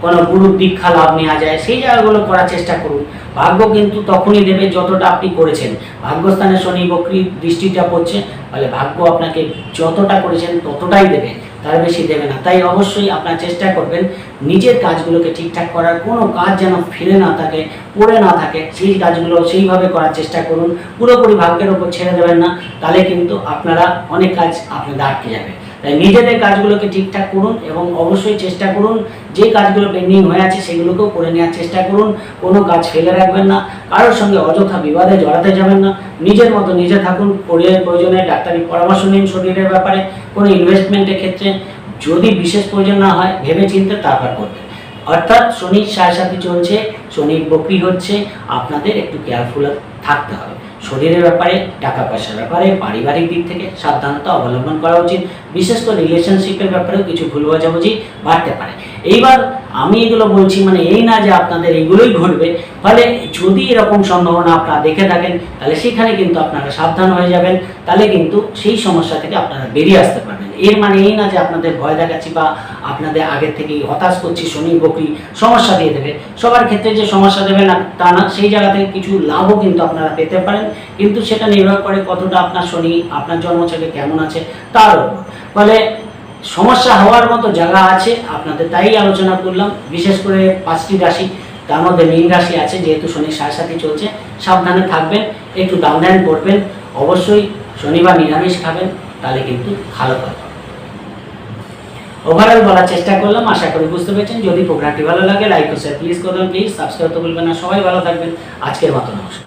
কোনো গুরুর দীক্ষা লাভ নেওয়া যায়, সেই জায়গাগুলো করার চেষ্টা করুন। ভাগ্য কিন্তু তখনই দেবে যতটা আপনি করেছেন। ভাগ্যস্থানে শনি বক্রি দৃষ্টিটা পড়ছে, ফলে ভাগ্য আপনাকে যতটা করেছেন ততটাই দেবে, তার বেশি দেবে না। তাই অবশ্যই আপনার চেষ্টা করবেন নিজের কাজগুলোকে ঠিকঠাক করার, কোনো কাজ যেন ফেলে না থাকে, পড়ে না থাকে, সেই কাজগুলো সেইভাবে করার চেষ্টা করুন। পুরোপুরি ভাগ্যের ওপর ছেড়ে দেবেন না, তাহলে কিন্তু আপনারা অনেক কাজ আপনাদের আটকে যাবে। তাই নিজেদের কাজগুলোকে ঠিকঠাক করুন এবং অবশ্যই চেষ্টা করুন যে কাজগুলো পেন্ডিং হয়ে আছে সেগুলোকেও করে নেওয়ার চেষ্টা করুন। কোনো কাজ ফেলে রাখবেন না, কারোর সঙ্গে অযথা বিবাদে জড়াতে যাবেন না, নিজের মতো নিজে থাকুন। প্রয়োজনে ডাক্তারি পরামর্শ নিন শরীরের ব্যাপারে। কোনো ইনভেস্টমেন্টের ক্ষেত্রে যদি বিশেষ প্রয়োজন না হয় ভেবে চিন্তে তারপর করবেন। অর্থাৎ শনির সাড়ে সাথী চলছে, শনির বক্রি হচ্ছে, আপনাদের একটু কেয়ারফুল থাকতে হবে। শরীরের ব্যাপারে, টাকা পয়সার ব্যাপারে, পারিবারিক দিক থেকে সাবধানতা অবলম্বন করা উচিত। বিশেষ করে রিলেশনশিপের ব্যাপারেও কিছু ভুল বোঝাবুঝি বাড়তে পারে। এইবার আমি এগুলো বলছি মানে এই না যে আপনাদের এগুলোই ঘটবে, ফলে যদি এরকম সম্ভাবনা আপনারা দেখে থাকেন তাহলে সেখানে কিন্তু আপনারা সাবধান হয়ে যাবেন, তাহলে কিন্তু সেই সমস্যা থেকে আপনারা বেরিয়ে আসতে পারবেন। এর মানে এই না যে আপনাদের ভয় দেখাচ্ছি বা আপনাদের আগে থেকেই হতাশ করছি, শনি বকরি সমস্যা দিয়ে দেবে। সবার ক্ষেত্রে যে সমস্যা দেবে না তা না, সেই জায়গা থেকে কিছু লাভও কিন্তু আপনারা পেতে পারেন, কিন্তু সেটা নির্ভর করে কতটা আপনার শনি আপনার জন্মছকে কেমন আছে তার উপর। ফলে সমস্যা হওয়ার মতো জায়গা আছে আপনাদের, তাই আলোচনা করলাম। বিশেষ করে 5টি রাশি, তার মধ্যে মীন রাশি আছে, যেহেতু শনির সাড়ে চলছে, সাবধানে থাকবেন, একটু দান ধ্যান করবেন, অবশ্যই শনিবার নিরামিষ খাবেন, তাহলে কিন্তু ভালো পাবেন। ওভারঅল বলার চেষ্টা করলাম, আশা করি বুঝতে পেরেছেন। যদি প্রোগ্রামটি ভালো লাগে লাইক ও শেয়ার প্লিজ করবেন, প্লিজ সাবস্ক্রাইব তো ভুলবেন না। সবাই ভালো থাকবেন, আজকের মতো নমস্কার।